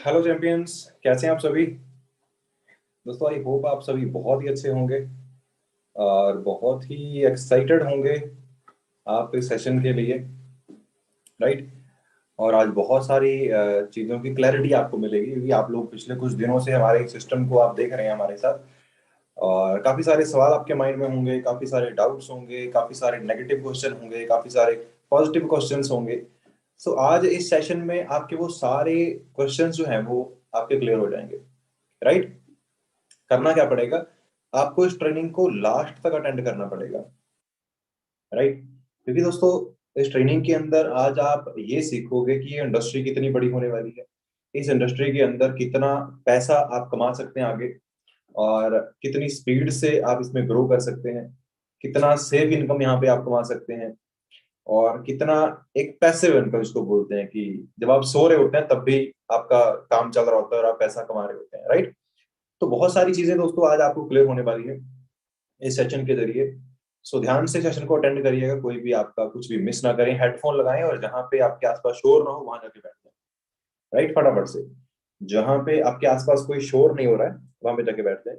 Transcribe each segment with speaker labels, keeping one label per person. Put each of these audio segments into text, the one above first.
Speaker 1: Hello champions, कैसे हैं आप सभी। दोस्तों, आई होप आप सभी बहुत ही अच्छे होंगे और बहुत ही एक्साइटेड होंगे आप इस सेशन के लिए, राइट। और आज बहुत सारी चीज़ों की क्लैरिटी आपको मिलेगी, क्योंकि आप लोग पिछले कुछ दिनों से हमारे सिस्टम को आप देख रहे हैं हमारे साथ। और काफ़ी सारे सवाल आपके माइंड में होंगे, काफ़ी सारे डाउट्स होंगे, काफ़ी सारे नेगेटिव क्वेश्चन होंगे, काफ़ी सारे पॉजिटिव क्वेश्चंस होंगे। सो आज इस सेशन में आपके वो सारे क्वेश्चंस जो हैं वो आपके क्लियर हो जाएंगे, राइट। करना क्या पड़ेगा, आपको इस ट्रेनिंग को लास्ट तक अटेंड करना पड़ेगा, राइट। क्योंकि दोस्तों, इस ट्रेनिंग के अंदर आज आप ये सीखोगे कि ये इंडस्ट्री कितनी बड़ी होने वाली है, इस इंडस्ट्री के अंदर कितना पैसा आप कमा सकते हैं आगे, और कितनी स्पीड से आप इसमें ग्रो कर सकते हैं, कितना सेव इनकम यहाँ पे आप कमा सकते हैं, और कितना एक पैसिव इनकम इसको बोलते हैं कि जब आप सो रहे होते हैं तब भी आपका काम चल रहा होता है और आप पैसा कमा रहे होते हैं, राइट। तो बहुत सारी चीजें दोस्तों आज आपको क्लियर होने वाली है इस सेशन के जरिए। सो ध्यान से सेशन को अटेंड करिएगा, कोई भी आपका कुछ भी मिस ना करें, हेडफोन लगाएं और जहां पे आपके आसपास शोर ना हो वहां जाके बैठ जाएं, राइट, फटाफट से। जहां पे आपके आसपास कोई शोर नहीं हो रहा है वहां पे जाके बैठ जाएं,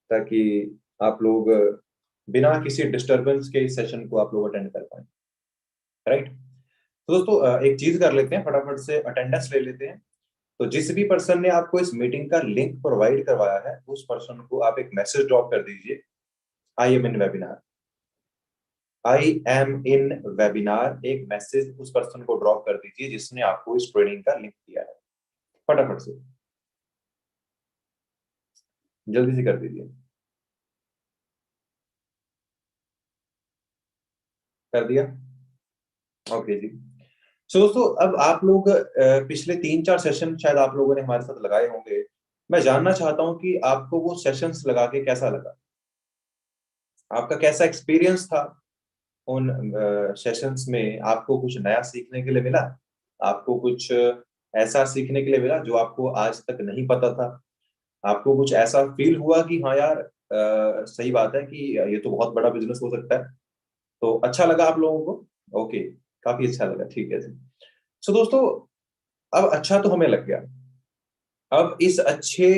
Speaker 1: ताकि आप लोग बिना किसी डिस्टरबेंस के इस सेशन को आप लोग अटेंड कर पाए, राइट। तो दोस्तों, एक चीज कर लेते हैं, फटाफट से अटेंडेंस ले लेते हैं। तो जिस भी पर्सन ने आपको इस मीटिंग का लिंक प्रोवाइड करवाया है उस पर्सन को आप एक मैसेज ड्रॉप कर दीजिए, I am in webinar. I am in webinar एक मैसेज उस पर्सन को ड्रॉप कर दीजिए जिसने आपको इस ट्रेनिंग का लिंक दिया है, फटाफट से जल्दी से कर दीजिए। कर दिया, ओके जी। सो दोस्तों, अब आप लोग पिछले 3-4 सेशन शायद आप लोगों ने हमारे साथ लगाए होंगे। मैं जानना चाहता हूं कि आपको वो सेशंस लगा के कैसा लगा, आपका कैसा एक्सपीरियंस था। उन सेशंस में आपको कुछ नया सीखने के लिए मिला, आपको कुछ ऐसा सीखने के लिए मिला जो आपको आज तक नहीं पता था, आपको कुछ ऐसा फील हुआ कि हाँ यार, सही बात है कि ये तो बहुत बड़ा बिजनेस हो सकता है। तो अच्छा लगा आप लोगों को, ओके, काफी अच्छा लगा, ठीक है जी। सो दोस्तों, अब अच्छा तो हमें लग गया। अब इस अच्छे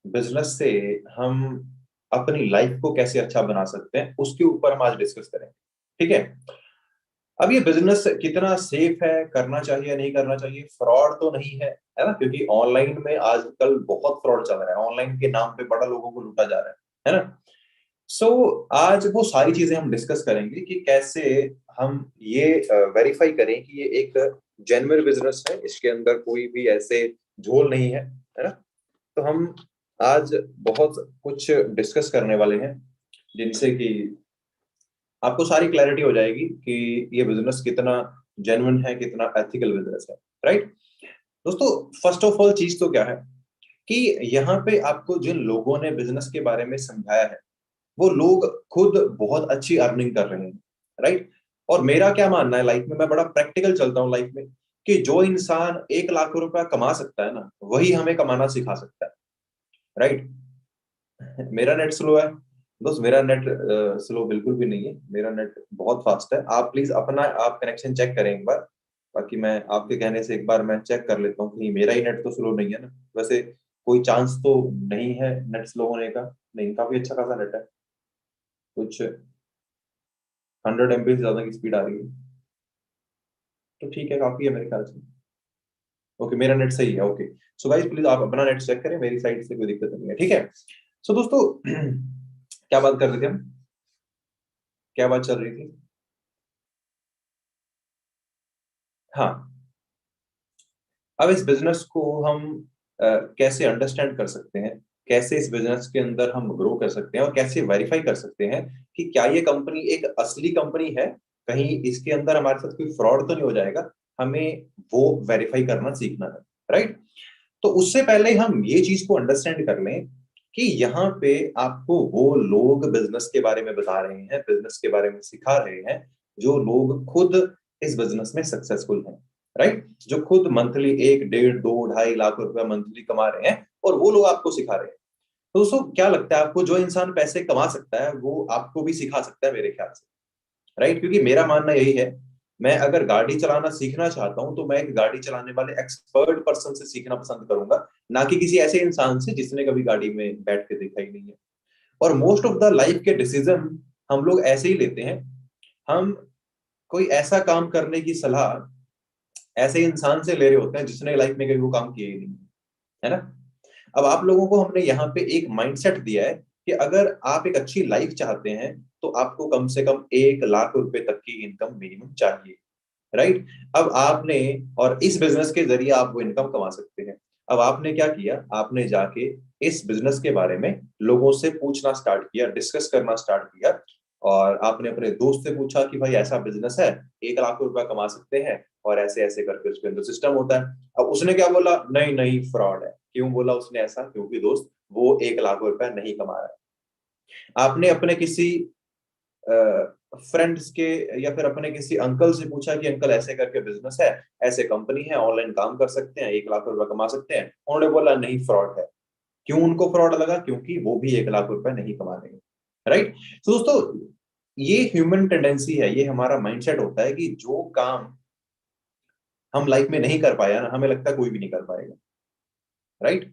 Speaker 1: बिजनेस से हम अपनी लाइफ को कैसे अच्छा बना सकते हैं उसके ऊपर हम आज डिस्कस करेंगे, ठीक है। अब ये बिजनेस कितना सेफ है, करना चाहिए नहीं करना चाहिए, फ्रॉड तो नहीं है ना, क्योंकि ऑनलाइन में आजकल बहुत फ्रॉड चल रहा है, ऑनलाइन के नाम पे बड़ा लोगों को लूटा जा रहा है ना। सो आज वो सारी चीजें हम डिस्कस करेंगे कि कैसे हम ये वेरीफाई करें कि ये एक जेन्युइन बिजनेस है, इसके अंदर कोई भी ऐसे झोल नहीं है ना। तो हम आज बहुत कुछ डिस्कस करने वाले हैं जिनसे कि आपको सारी क्लैरिटी हो जाएगी कि ये बिजनेस कितना जेन्युइन है, कितना एथिकल बिजनेस है, राइट। दोस्तों, फर्स्ट ऑफ ऑल चीज तो क्या है कि यहाँ पे आपको जिन लोगों ने बिजनेस के बारे में समझाया है वो लोग खुद बहुत अच्छी अर्निंग कर रहे हैं, राइट। और मेरा क्या मानना है, लाइफ में मैं बड़ा प्रैक्टिकल चलता हूँ लाइफ में, कि जो इंसान 1 लाख रुपया कमा सकता है ना वही हमें कमाना सिखा सकता है, राइट। मेरा नेट स्लो है दोस्त, मेरा नेट स्लो बिल्कुल भी नहीं है, मेरा नेट बहुत फास्ट है। आप प्लीज अपना आप कनेक्शन चेक करें एक बार, बाकी मैं आपके कहने से एक बार मैं चेक कर लेता हूँ कि मेरा ही नेट तो स्लो नहीं है ना। वैसे कोई चांस तो नहीं है नेट स्लो होने का, नहीं, काफी अच्छा खासा नेट है, कुछ 100 MB से ज्यादा की स्पीड आ रही है, तो ठीक है, काफी है मेरे ख्याल से। ओके, मेरा नेट सही है, ओके। सो गाइस, प्लीज आप अपना नेट चेक करें, मेरी साइड से कोई दिक्कत नहीं है, ठीक है। सो दोस्तों, क्या बात कर रहे थे हम, क्या बात चल रही थी। हाँ, अब इस बिजनेस को हम कैसे अंडरस्टैंड कर सकते हैं, कैसे इस बिजनेस के अंदर हम ग्रो कर सकते हैं और कैसे वेरीफाई कर सकते हैं कि क्या ये कंपनी एक असली कंपनी है, कहीं इसके अंदर हमारे साथ कोई फ्रॉड तो नहीं हो जाएगा, हमें वो वेरीफाई करना सीखना है, राइट। तो उससे पहले हम ये चीज को अंडरस्टैंड कर लें कि यहाँ पे आपको वो लोग बिजनेस के बारे में बता रहे हैं, बिजनेस के बारे में सिखा रहे हैं, जो लोग खुद इस बिजनेस में सक्सेसफुल हैं, राइट। जो खुद मंथली 1, 1.5, 2, 2.5 लाख रुपया मंथली कमा रहे हैं और वो लोग आपको सिखा रहे हैं। तो दोस्तों, क्या लगता है आपको, जो इंसान पैसे कमा सकता है वो आपको भी सिखा सकता है मेरे ख्याल से, राइट। क्योंकि मेरा मानना यही है मैं अगर गाड़ी चलाना सीखना चाहता हूं तो मैं एक गाड़ी चलाने वाले एक्सपर्ट पर्सन से सीखना पसंद करूंगा, ना कि किसी ऐसे इंसान से जिसने कभी गाड़ी में बैठ के देखा ही नहीं है। और मोस्ट ऑफ द लाइफ के डिसीजन हम लोग ऐसे ही लेते हैं। हम कोई ऐसा काम करने की सलाह ऐसे इंसान से ले रहे होते हैं जिसने लाइफ में कभी वो काम किया ही नहीं, है ना। अब आप लोगों को हमने यहाँ पे एक माइंडसेट दिया है कि अगर आप एक अच्छी लाइफ चाहते हैं तो आपको कम से कम 1 लाख रुपए तक की इनकम मिनिमम चाहिए, राइट। अब आपने, और इस बिजनेस के जरिए आप वो इनकम कमा सकते हैं। अब आपने क्या किया, आपने जाके इस बिजनेस के बारे में लोगों से पूछना स्टार्ट किया, डिस्कस करना स्टार्ट किया, और आपने अपने दोस्त से पूछा कि भाई ऐसा बिजनेस है, 1 लाख रुपया कमा सकते हैं, और ऐसे ऐसे करके उसके अंदर सिस्टम होता है। अब उसने क्या बोला, नहीं नहीं फ्रॉड है। क्यों बोला उसने ऐसा, क्योंकि दोस्त वो 1 लाख रुपया नहीं कमा रहा है। आपने अपने किसी फ्रेंड्स के या फिर अपने किसी अंकल से पूछा कि अंकल ऐसे करके बिजनेस है, ऐसे कंपनी है, ऑनलाइन काम कर सकते हैं, 1 लाख रुपया कमा सकते हैं। उन्होंने बोला नहीं फ्रॉड है। क्यों उनको फ्रॉड लगा, क्योंकि वो भी 1 लाख रुपया नहीं कमा रहे हैं, राइट। तो दोस्तों ये ह्यूमन टेंडेंसी है, ये हमारा माइंडसेट होता है कि जो काम हम लाइफ में नहीं कर पाया ना, हमें लगता है कोई भी नहीं कर पाएगा, राइट।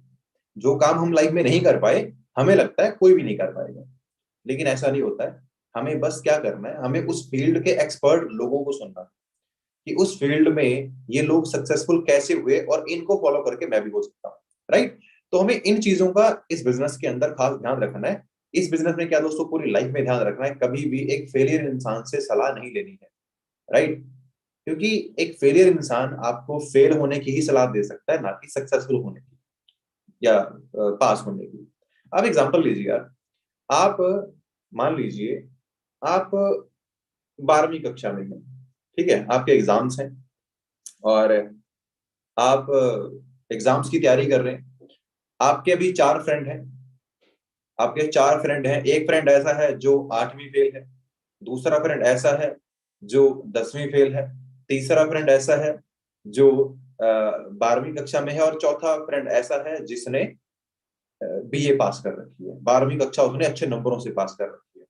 Speaker 1: जो काम हम लाइफ में नहीं कर पाए, हमें लगता है कोई भी नहीं कर पाएगा। लेकिन ऐसा नहीं होता है। हमें बस क्या करना है, हमें उस फील्ड के एक्सपर्ट लोगों को सुनना है कि उस फील्ड में ये लोग सक्सेसफुल कैसे हुए, और इनको फॉलो करके मैं भी हो सकता हूँ, राइट। तो हमें इन चीजों का इस बिजनेस के अंदर खास ध्यान रखना है। इस बिजनेस में क्या दोस्तों, पूरी लाइफ में ध्यान रखना है, कभी भी एक फेलियर इंसान से सलाह नहीं लेनी है, राइट। क्योंकि एक फेलियर इंसान आपको फेल होने की ही सलाह दे सकता है, ना कि सक्सेसफुल होने की या पास होने की। आप एग्जांपल लीजिए यार। आप मान लीजिए आप 12वीं कक्षा में हैं, ठीक है, आपके एग्जाम्स हैं, और आप एग्जाम्स की तैयारी कर रहे हैं। आपके अभी 4 फ्रेंड हैं। आपके 4 फ्रेंड हैं, एक फ्रेंड ऐसा है जो 8वीं फेल है, दूसरा फ्रेंड ऐसा है जो 10वीं फेल है, तीसरा फ्रेंड ऐसा है जो 12वीं कक्षा में है, और चौथा फ्रेंड ऐसा है जिसने बीए पास कर रखी है, 12वीं कक्षा उसने अच्छे नंबरों से पास कर रखी है।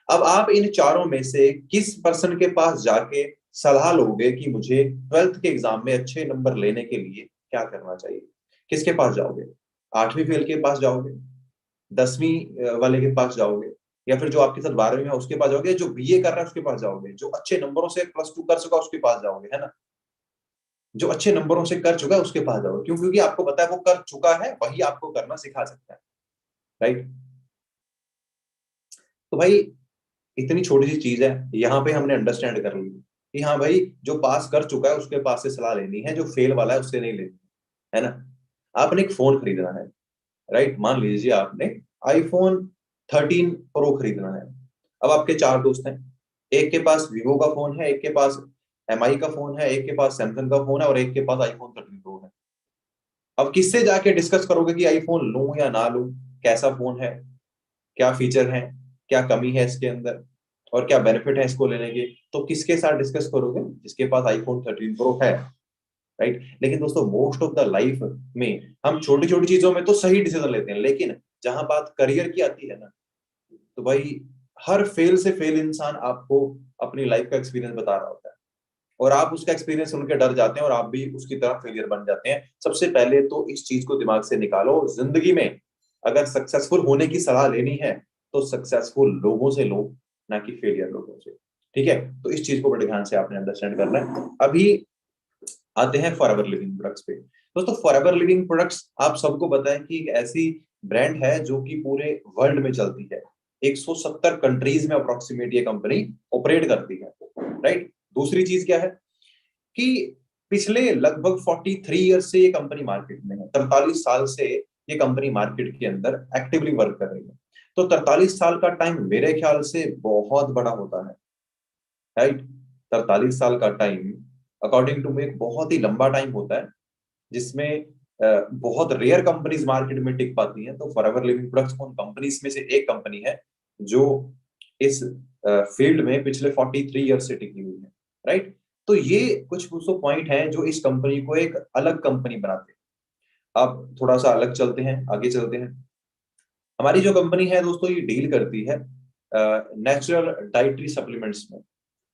Speaker 1: अब आप इन चारों में से किस पर्सन के पास जाके सलाह लोगे कि मुझे 12th के एग्जाम में अच्छे नंबर लेने के लिए क्या करना चाहिए? किसके पास जाओगे? 8वीं फेल के पास जाओगे, 10वीं वाले के पास जाओगे, या फिर जो आपके साथ 12वीं में है उसके पास जाओगे, जो बीए कर रहा है उसके पास जाओगे, जो अच्छे नंबरों से +2 कर चुका उसके पास जाओगे, है ना। जो अच्छे नंबरों से कर चुका है उसके पास जाओगे। क्यों? क्योंकि आपको पता है वो कर चुका है, वही आपको करना सिखा सकता है, राइट। तो भाई इतनी छोटी सी चीज है, यहाँ पे हमने अंडरस्टैंड कर ली कि हाँ भाई जो पास कर चुका है उसके पास से सलाह लेनी है, जो फेल वाला है उससे नहीं लेनी है ना। आपने एक फोन खरीदना है, राइट। मान लीजिए आपने iPhone 13 Pro खरीदना है। अब आपके 4 दोस्त हैं, एक के पास वीवो का फोन है, एक के पास MI का फोन है, एक के पास सैमसंग का फोन है, और एक के पास iPhone 13 Pro है। अब किससे जाके डिस्कस करोगे कि आईफोन लूं या ना लूं, कैसा फोन है, क्या फीचर है, क्या कमी है इसके अंदर, और क्या बेनिफिट है इसको लेने के? तो किसके साथ डिस्कस करोगे? जिसके पास iPhone 13 Pro है, राइट। लेकिन दोस्तों मोस्ट ऑफ द लाइफ में हम छोटी छोटी चीजों में तो सही डिसीजन लेते हैं, लेकिन जहां बात करियर की आती है ना, तो भाई हर फेल से फेल इंसान आपको अपनी लाइफ का एक्सपीरियंस बता रहा होता है, और आप उसका एक्सपीरियंस सुन के डर जाते हैं, और आप भी उसकी तरह फेलियर बन जाते हैं। सबसे पहले तो इस चीज को दिमाग से निकालो, जिंदगी में अगर सक्सेसफुल होने की सलाह लेनी है तो सक्सेसफुल लोगों से लो, ना कि फेलियर लोगों से, ठीक है। तो इस चीज को बड़े ध्यान से आपने अंडरस्टैंड करना है। अभी आते हैं फॉरएवर लिविंग प्रोडक्ट्स पे। दोस्तों फॉरएवर लिविंग प्रोडक्ट्स आप सबको पता है कि एक ऐसी ब्रांड है जो कि पूरे वर्ल्ड में चलती है। 170 कंट्रीज में अप्रोक्सीमेट ये कंपनी ऑपरेट करती है, राइट। दूसरी चीज क्या है कि पिछले लगभग 43 ईयर से ये कंपनी मार्केट में है, 43 साल से ये कंपनी मार्केट के अंदर एक्टिवली वर्क कर रही है। तो 43 साल का टाइम मेरे ख्याल से बहुत बड़ा होता है, राइट। 43 साल का टाइम अकॉर्डिंग टू मी एक बहुत ही लंबा टाइम होता है, जिसमें बहुत रेयर कंपनीज मार्केट में टिक पाती हैं। तो फॉरएवर लिविंग प्रोडक्ट्स उन कंपनीज में से एक कंपनी है जो इस फील्ड में पिछले 43 ईयर से टिकी हुई है, राइट। तो ये कुछ तो पॉइंट हैं जो इस कंपनी को एक अलग कंपनी बनाते हैं। अब थोड़ा सा अलग चलते हैं, आगे चलते हैं। हमारी जो कंपनी है दोस्तों, ये डील करती है नेचुरल डाइटरी सप्लीमेंट्स में।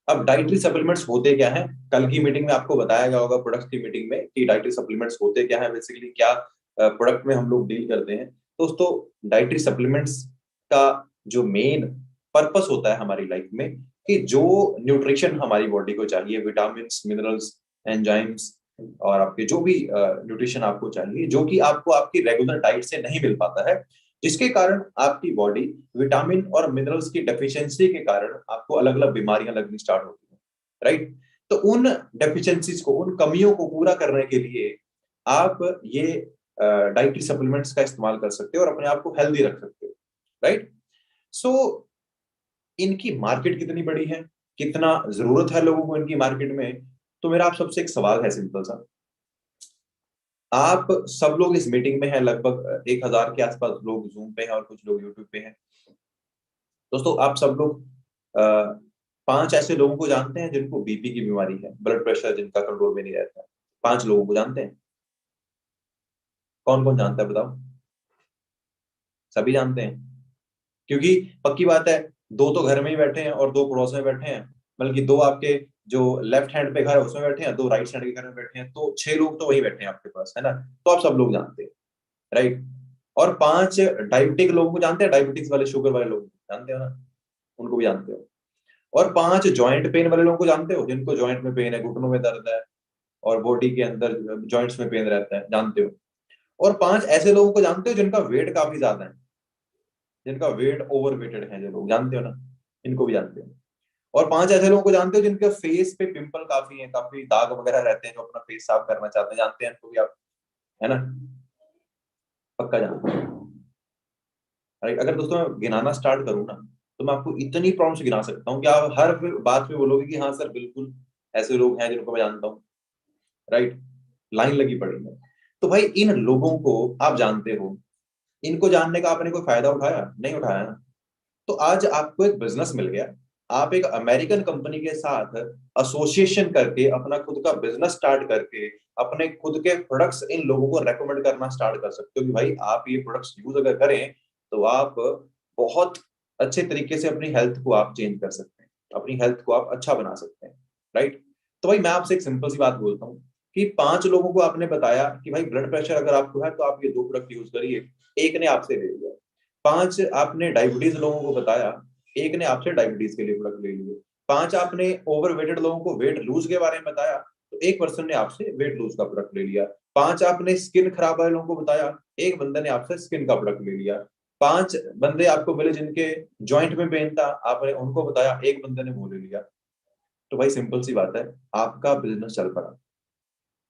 Speaker 1: अब डाइटरी सप्लीमेंट्स होते क्या हैं? कल की मीटिंग में आपको बताया गया होगा, प्रोडक्ट की मीटिंग में, कि डाइटरी सप्लीमेंट्स होते क्या हैं, बेसिकली क्या प्रोडक्ट में हम लोग डील करते हैं। दोस्तों, डाइटरी सप्लीमेंट्स का जो मेन पर्पस होता है हमारी लाइफ में, कि जो न्यूट्रिशन हमारी बॉडी को चाहिए, विटामिन, मिनरल्स, एंजाइम्स, और आपके जो भी न्यूट्रिशन आपको चाहिए, जो कि आपको आपकी रेगुलर डाइट से नहीं मिल पाता है, जिसके कारण आपकी बॉडी विटामिन और मिनरल्स की डेफिशिएंसी के कारण आपको अलग अलग बीमारियां लगनी स्टार्ट होती हैं, राइट? तो उन डेफिशिएंसीज को, उन कमियों को पूरा करने के लिए आप ये डाइटरी सप्लीमेंट्स का इस्तेमाल कर सकते हो और अपने आप को हेल्दी रख सकते हो, राइट? सो इनकी मार्केट कितनी बड़ी है, कितना जरूरत है लोगों को इनकी मार्केट में? तो मेरा आप सबसे एक सवाल है, सिंपल सा। आप सब लोग इस मीटिंग में हैं, लगभग 1000 के आसपास लोग जूम पे हैं और कुछ लोग यूट्यूब पे हैं। दोस्तों, आप सब लोग 5 ऐसे लोगों को जानते हैं जिनको बीपी की बीमारी है, ब्लड प्रेशर जिनका कंट्रोल में नहीं रहता है? 5 लोगों को जानते हैं? कौन कौन जानता है, बताओ? सभी जानते हैं? क्योंकि पक्की बात है, 2 तो घर में ही बैठे हैं और 2 पड़ोस में बैठे हैं, बल्कि 2 आपके जो लेफ्ट हैंड पे घर है उसमें बैठे हैं, 2 राइट हैंड के घर में बैठे हैं, तो 6 लोग तो वही बैठे हैं आपके पास, है ना? तो आप सब लोग जानते हैं, राइट? और 5 डायबिटिक लोगों को जानते हैं, डायबिटिक्स वाले, शुगर वाले लोग जानते हो ना, उनको भी जानते हो। और 5 जॉइंट पेन वाले लोगों को जानते हो, जिनको जॉइंट में पेन है, घुटनों में दर्द है और बॉडी के अंदर जॉइंट्स में पेन रहता है, जानते हो। और 5 ऐसे लोगों को जानते हो जिनका वेट काफी ज्यादा है, जिनका वेट ओवर वेटेड है, जो लोग, जानते हो ना, इनको भी जानते हो। और 5 ऐसे लोगों को जानते हो जिनके फेस पे पिंपल काफी है, काफी दाग वगैरह रहते हैं, जो अपना फेस साफ करना चाहते हैं, जानते हैं इनको भी आप, है ना? पक्का जानते हैं। अगर दोस्तों मैं गिनाना स्टार्ट करूँ ना, तो मैं आपको इतनी प्रॉब्लम से गिना सकता हूँ कि आप हर बात पे बोलोगे कि हाँ सर, बिल्कुल ऐसे लोग हैं जिनको मैं जानता हूँ, राइट? लाइन लगी पड़ी है। तो भाई, इन लोगों को आप जानते हो, इनको जानने का आपने कोई फायदा उठाया? नहीं उठाया ना। तो आज आपको एक बिजनेस मिल गया, आप एक अमेरिकन कंपनी के साथ एसोसिएशन करके अपना खुद का बिजनेस स्टार्ट करके अपने खुद के प्रोडक्ट्स इन लोगों को रेकमेंड करना स्टार्ट कर सकते हो कि भाई, आप ये प्रोडक्ट्स यूज अगर करें तो आप बहुत अच्छे तरीके से अपनी हेल्थ को आप चेंज कर सकते हैं, अपनी हेल्थ को आप अच्छा बना सकते हैं, राइट? तो भाई, मैं आपसे एक सिंपल सी बात बोलता हूँ कि 5 लोगों को आपने बताया कि भाई, ब्लड प्रेशर अगर आपको है तो आप ये 2 प्रोडक्ट यूज करिए, एक ने आपसे ले लिया। 5 आपने डायबिटीज लोगों को बताया, एक ने आपसे डायबिटीज के लिए प्रोडक्ट ले लिए। 5 आपने ओवरवेटेड लोगों को वेट लूज के बारे में बताया, तो एक पर्सन ने आपसे वेट लूज का प्रोडक्ट ले लिया। 5 आपने स्किन खराब वाले लोगों को बताया, एक बंदे ने आपसे स्किन का प्रोडक्ट ले लिया। 5 बंदे आपको मिले जिनके जॉइंट में पेन था, आपने उनको बताया, एक बंदे ने वो ले लिया। तो भाई, सिंपल सी बात है, आपका बिजनेस चल पड़ा।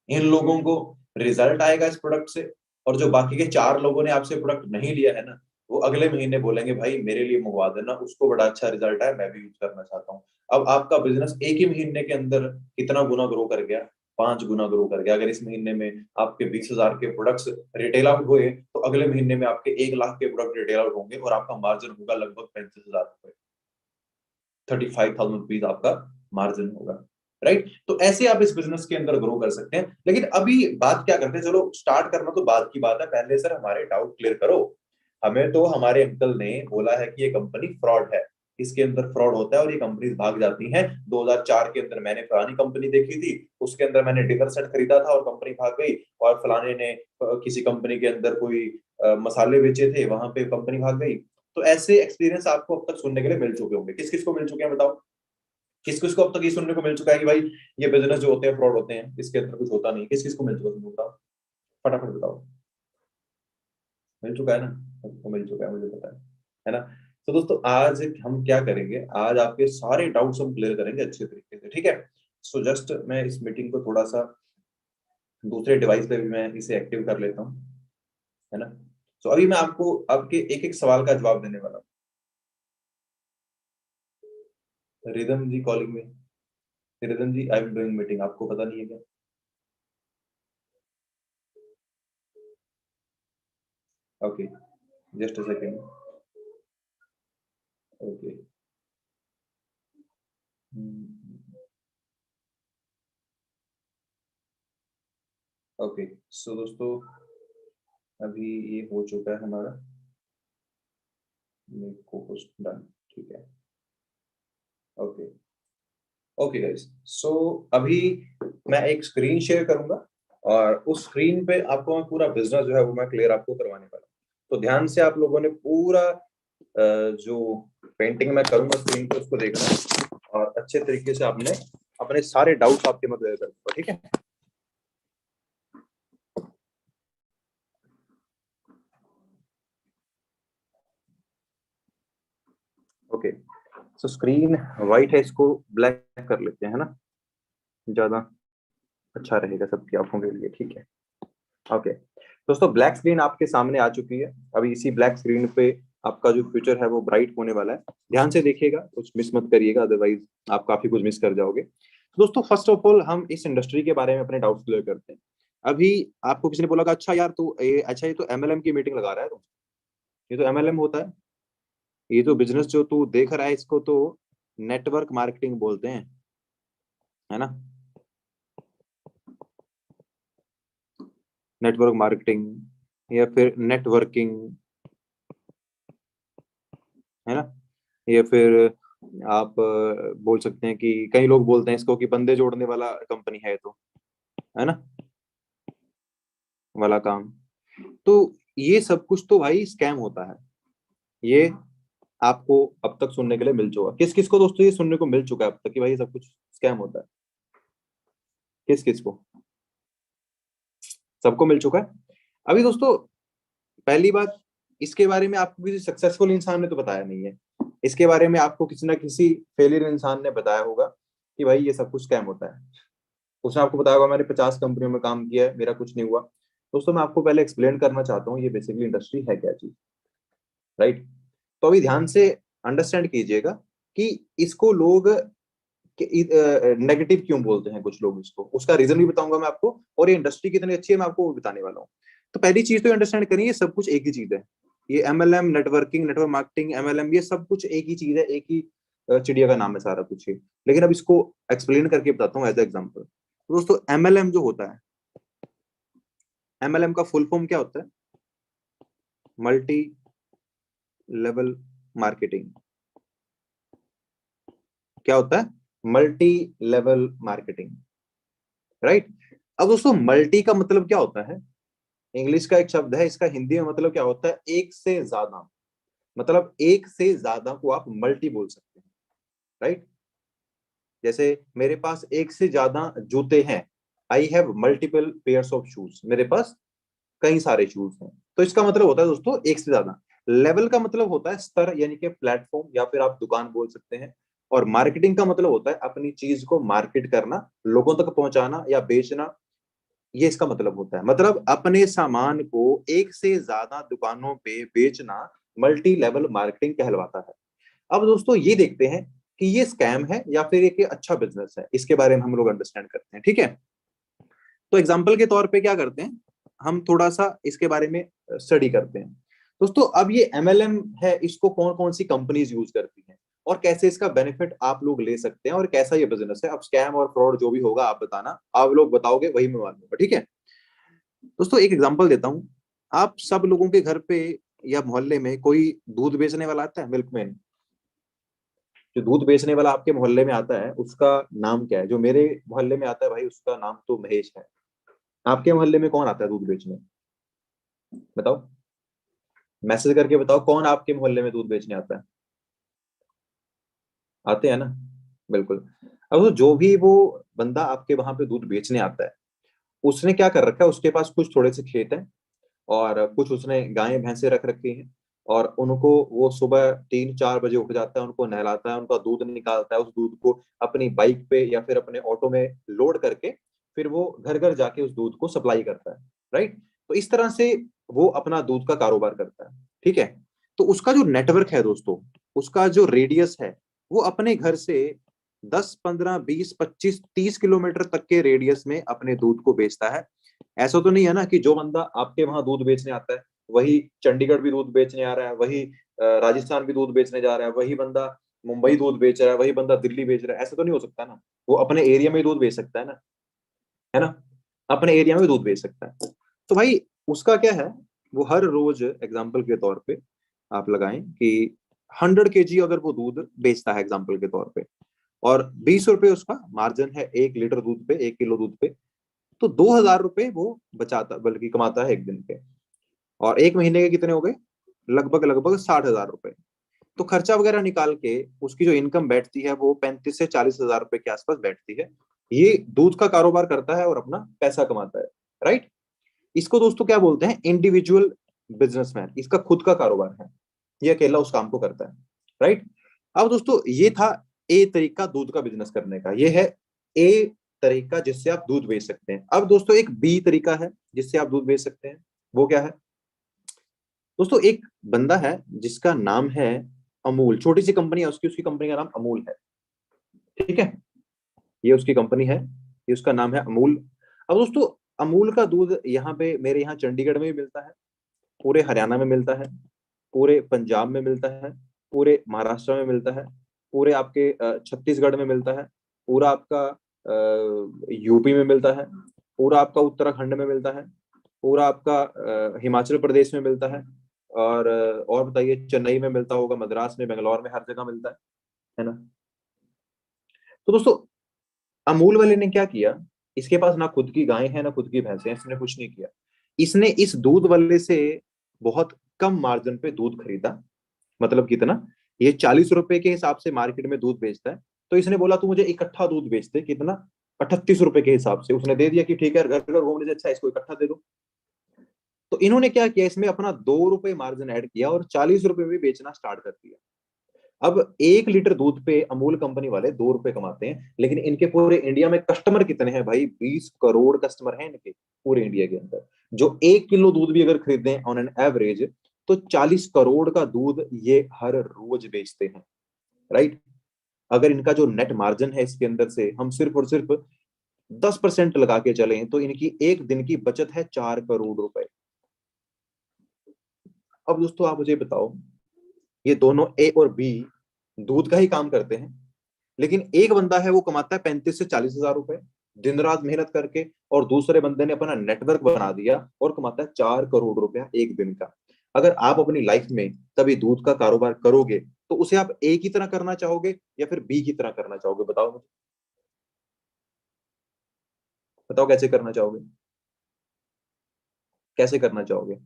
Speaker 1: इन लोगों को रिजल्ट आएगा इस प्रोडक्ट से, और जो बाकी के 4 लोगों ने आपसे प्रोडक्ट नहीं लिया है ना, वो अगले महीने बोलेंगे भाई, मेरे लिए मंगवा देना, उसको बड़ा अच्छा रिजल्ट है, मैं भी यूज करना चाहता हूँ। अब आपका बिजनेस एक ही महीने के अंदर कितना गुना ग्रो कर गया? 5 गुना ग्रो कर गया। अगर इस महीने में आपके 20,000 के प्रोडक्ट्स रिटेल आउट हुए, तो अगले महीने में आपके 1 लाख के प्रोडक्ट रिटेल आउट होंगे और आपका मार्जिन होगा लगभग 35,000 रुपए। 35,000 रुपीज आपका मार्जिन होगा, राइट? तो ऐसे आप इस बिजनेस के अंदर ग्रो कर सकते हैं। लेकिन अभी बात क्या करते हैं, चलो स्टार्ट करना तो बात की बात है, पहले सर हमारे डाउट क्लियर करो। हमें तो हमारे अंकल ने बोला है कि ये कंपनी फ्रॉड है, इसके अंदर फ्रॉड होता है और ये कंपनी भाग जाती हैं। 2004 के अंदर मैंने पुरानी कंपनी देखी थी, उसके अंदर मैंने डिनर सेट खरीदा था और कंपनी भाग गई। और फलाने ने किसी कंपनी के अंदर कोई मसाले बेचे थे, वहां पे कंपनी भाग गई। तो ऐसे एक्सपीरियंस आपको अब तक सुनने के लिए मिल चुके होंगे। किस किस को मिल चुके हैं, बताओ? किस किस को अब तक ये सुनने को मिल चुका है कि भाई, ये बिजनेस जो होते हैं फ्रॉड होते हैं, इसके अंदर कुछ होता नहीं? किस किस को मिल चुका है, तुम बताओ, फटाफट बताओ। मिल चुका है ना? सबको मिल चुका है, मुझे पता है ना? तो दोस्तों, आज हम क्या करेंगे, आज आपके सारे डाउट्स हम क्लियर करेंगे अच्छे तरीके से, ठीक है? सो जस्ट मैं इस मीटिंग को थोड़ा सा दूसरे डिवाइस पे भी मैं इसे एक्टिव कर लेता हूँ, है ना? सो अभी मैं आपको आपके एक एक सवाल का जवाब देने वाला हूँ। रिदम जी कॉलिंग में। Ridham ji, I am doing meeting, आपको पता नहीं है क्या? Okay, just a second. Okay. Okay, so दोस्तों, अभी ये हो चुका है हमारा, मेक को होस्ट डन, ठीक है। ओके, ओके गाइस, सो अभी मैं एक स्क्रीन शेयर करूंगा और उस स्क्रीन पे आपको मैं पूरा बिजनेस जो है वो मैं क्लियर आपको करवाने वाला हूँ। तो ध्यान से आप लोगों ने पूरा जो पेंटिंग मैं करूंगा स्क्रीन पे उसको देखना है और अच्छे तरीके से आपने अपने सारे डाउट्स आपके मैं क्लियर करूंगा, ठीक है। ओके, सो स्क्रीन वाइट है, इसको ब्लैक कर लेते हैं, है ना, ज्यादा अच्छा रहेगा सबकी आंखों के लिए, ठीक है। ओके दोस्तों, ब्लैक स्क्रीन आपके सामने आ चुकी है। अभी इसी ब्लैक स्क्रीन पे आपका जो फ्यूचर है वो ब्राइट होने वाला है। ध्यान से देखिएगा, कुछ मिस मत करिएगा, अदरवाइज आप काफी कुछ मिस कर जाओगे। तो दोस्तों फर्स्ट ऑफ ऑल हम इस इंडस्ट्री के बारे में अपने डाउट्स क्लियर करते हैं। अभी आपको किसी ने बोला कि अच्छा यार तू अच्छा ये तो एमएलएम की मीटिंग लगा रहा है, तो ये तो एमएलएम होता है, ये तो बिजनेस जो तू देख रहा है इसको तो नेटवर्क मार्केटिंग बोलते हैं, है ना। नेटवर्क मार्केटिंग या फिर नेटवर्किंग, है ना, या फिर आप बोल सकते हैं कि कई लोग बोलते हैं इसको कि बंदे जोड़ने वाला कंपनी है, तो है ना, वाला काम। तो ये सब कुछ तो भाई स्कैम होता है। ये आपको अब तक सुनने के लिए मिल चुका, किस किस को दोस्तों ये सुनने को मिल चुका है अब तक कि भाई ये सब कुछ स्कैम होता है, किस किस को, सबको मिल चुका है। अभी दोस्तों पहली बात, इसके बारे में आपको किसी सक्सेसफुल इंसान ने तो बताया नहीं है, इसके बारे में आपको किसी ना किसी फेलियर इंसान ने बताया होगा कि भाई ये सब कुछ स्कैम होता है। उसने आपको बताया होगा मैंने 50 कंपनियों में काम किया है, मेरा कुछ नहीं हुआ। दोस्तों मैं आपको पहले एक्सप्लेन करना चाहता हूँ ये बेसिकली इंडस्ट्री है क्या चीज, राइट। तो अभी ध्यान से अंडरस्टैंड कीजिएगा कि इसको लोग नेगेटिव क्यों बोलते हैं कुछ लोग इसको, उसका रीजन भी बताऊंगा मैं आपको, और ये इंडस्ट्री कितनी अच्छी है मैं आपको वो बताने वाला हूँ। तो पहली चीज तो अंडरस्टैंड करिए, ये सब कुछ एक ही चीज है। ये MLM, networking, network marketing, MLM, ये सब कुछ एक ही चीज है, एक ही चिड़िया का नाम है सारा कुछ ही। लेकिन अब इसको एक्सप्लेन करके बताता हूँ एज एग्जाम्पल। दोस्तों एमएलएम जो होता है, एमएलएम का फुल फॉर्म क्या होता है? Multi level marketing. क्या होता है? Multi level marketing, right. अब दोस्तों मल्टी का मतलब क्या होता है? इंग्लिश का एक शब्द है, इसका हिंदी में मतलब क्या होता है? एक से ज्यादा। मतलब एक से ज्यादा को आप मल्टी बोल सकते हैं, राइट। जैसे मेरे पास एक से ज्यादा जूते हैं, I have multiple pairs of shoes, मेरे पास कई सारे शूज हैं। तो इसका मतलब होता है दोस्तों एक से ज्यादा। लेवल का मतलब होता है स्तर, यानी कि प्लेटफॉर्म, या फिर आप दुकान बोल सकते हैं। और मार्केटिंग का मतलब होता है अपनी चीज को मार्केट करना, लोगों तक पहुंचाना या बेचना, ये इसका मतलब होता है। मतलब अपने सामान को एक से ज्यादा दुकानों पे बेचना मल्टी लेवल मार्केटिंग कहलवाता है। अब दोस्तों ये देखते हैं कि ये स्कैम है या फिर एक अच्छा बिजनेस है, इसके बारे में हम लोग अंडरस्टैंड करते हैं, ठीक है। तो एग्जाम्पल के तौर पे क्या करते हैं, हम थोड़ा सा इसके बारे में स्टडी करते हैं। दोस्तों अब ये एमएलएम है, इसको कौन कौन सी कंपनीज यूज करती हैं और कैसे इसका बेनिफिट आप लोग ले सकते हैं और कैसा ये बिजनेस है। अब स्कैम और फ्रॉड जो भी होगा आप बताना, आप लोग बताओगे वही मैं मानूंगा, ठीक है। दोस्तों एक एग्जांपल देता हूँ, आप सब लोगों के घर पे या मोहल्ले में कोई दूध बेचने वाला आता है, मिल्कमैन। जो दूध बेचने वाला आपके मोहल्ले में आता है उसका नाम क्या है? जो मेरे मोहल्ले में आता है भाई उसका नाम तो महेश है। आपके मोहल्ले में कौन आता है दूध बेचने? बताओ, मैसेज करके बताओ कौन आपके मोहल्ले में दूध बेचने आता है। आते हैं ना, बिल्कुल। अब तो जो भी वो बंदा आपके वहां पे दूध बेचने आता है, उसने क्या कर रखा है, उसके पास कुछ थोड़े से खेत हैं और कुछ उसने गायें भैंसे रख रखी हैं। और उनको वो सुबह 3-4 बजे उठ जाता है, उनको नहलाता है, उनका दूध निकालता है, उस दूध को अपनी बाइक पे या फिर अपने ऑटो में लोड करके फिर वो घर घर जाके उस दूध को सप्लाई करता है, राइट। तो इस तरह से वो अपना दूध का कारोबार करता है, ठीक है। तो उसका जो नेटवर्क है दोस्तों, उसका जो रेडियस है, वो अपने घर से 10, 15, 20, 25, 30 किलोमीटर तक के रेडियस में अपने दूध को बेचता है। ऐसा तो नहीं है ना कि जो बंदा आपके वहां दूध बेचने आता है वही चंडीगढ़ भी दूध बेचने आ रहा है, वही राजस्थान भी दूध बेचने जा रहा है, वही बंदा मुंबई दूध बेच रहा है, वही बंदा दिल्ली बेच रहा है। ऐसा तो नहीं हो सकता ना। वो अपने एरिया में ही दूध बेच सकता है ना, अपने एरिया में भी दूध बेच सकता है। तो भाई उसका क्या है, वो हर रोज एग्जाम्पल के तौर पे आप लगाएं कि 100 kg अगर वो दूध बेचता है एग्जाम्पल के तौर पे, और 20 रुपए उसका मार्जिन है 1 लीटर दूध पे, 1 किलो दूध पे। तो 2,000 रुपए वो बचाता, बल्कि कमाता है एक दिन के। और एक महीने के कितने हो गए? लगभग लगभग 60,000 रुपए। तो खर्चा वगैरह निकाल के उसकी जो इनकम बैठती है वो 35 से 40 हजार रुपए के आसपास बैठती है। ये दूध का कारोबार करता है और अपना पैसा कमाता है, राइट। इसको दोस्तों क्या बोलते हैं? Individual businessman. इसका खुद का कारोबार है, ये अकेला उस काम को करता है, राइट। अब दोस्तों ये था ए तरीका दूध का बिजनेस करने का, ये है ए तरीका जिससे आप दूध बेच सकते हैं। अब दोस्तों एक बी तरीका है जिससे आप दूध बेच सकते हैं, वो क्या है दोस्तों? एक बंदा है जिसका नाम है अमूल। छोटी सी कंपनी है उसकी, उसकी कंपनी का नाम अमूल है, ठीक है। ये उसकी कंपनी है, ये उसका नाम है अमूल। अब दोस्तों अमूल का दूध यहाँ पे मेरे यहाँ चंडीगढ़ में भी मिलता है, पूरे हरियाणा में मिलता है, पूरे पंजाब में मिलता है, पूरे महाराष्ट्र में मिलता है, पूरे आपके छत्तीसगढ़ में मिलता है, पूरा आपका यूपी में मिलता है, पूरा आपका उत्तराखंड में मिलता है, पूरा आपका हिमाचल प्रदेश में मिलता है, और बताइए चेन्नई में मिलता होगा, मद्रास में, बेंगलोर में, हर जगह मिलता है ना। तो दोस्तों अमूल वाले ने क्या किया? इसके पास ना खुद की गाय है ना खुद की भैंस है, इसने कुछ नहीं किया। इसने इस दूध वाले से बहुत कम मार्जिन पे दूध खरीदा। मतलब कितना? ये 40 रुपए के हिसाब से मार्केट में दूध बेचता है, तो इसने बोला तू मुझे इकट्ठा दूध बेच दे। कितना? 38 रुपए के हिसाब से उसने दे दिया कि ठीक है, घर घर घूमने से अच्छा इसको इकट्ठा दे दो। तो इन्होंने क्या किया, इसमें अपना 2 रुपए मार्जिन ऐड किया और 40 रुपए में बेचना स्टार्ट कर दिया। अब 1 लीटर दूध पे अमूल कंपनी वाले 2 रुपए कमाते हैं, लेकिन इनके पूरे इंडिया में कस्टमर कितने हैं भाई? 20 करोड़ कस्टमर हैं इनके पूरे इंडिया के अंदर, जो 1 किलो दूध भी अगर खरीदें ऑन एन एवरेज, तो 40 करोड़ का दूध ये हर रोज बेचते हैं, राइट। अगर इनका जो नेट मार्जिन है इसके अंदर से हम सिर्फ और सिर्फ 10% लगा के चलें, तो इनकी एक दिन की बचत है 4 करोड़ रुपए। अब दोस्तों आप मुझे बताओ, ये दोनों ए और बी दूध का ही काम करते हैं, लेकिन एक बंदा है वो कमाता है 35 से 40 हजार रुपए दिन रात मेहनत करके, और दूसरे बंदे ने अपना नेटवर्क बना दिया और कमाता है 4 करोड़ रुपया एक दिन का। अगर आप अपनी लाइफ में कभी दूध का कारोबार करोगे, तो उसे आप ए की तरह करना चाहोगे या फिर बी की तरह करना चाहोगे? बताओ मुझे, बताओ कैसे करना चाहोगे? कैसे करना चाहोगे?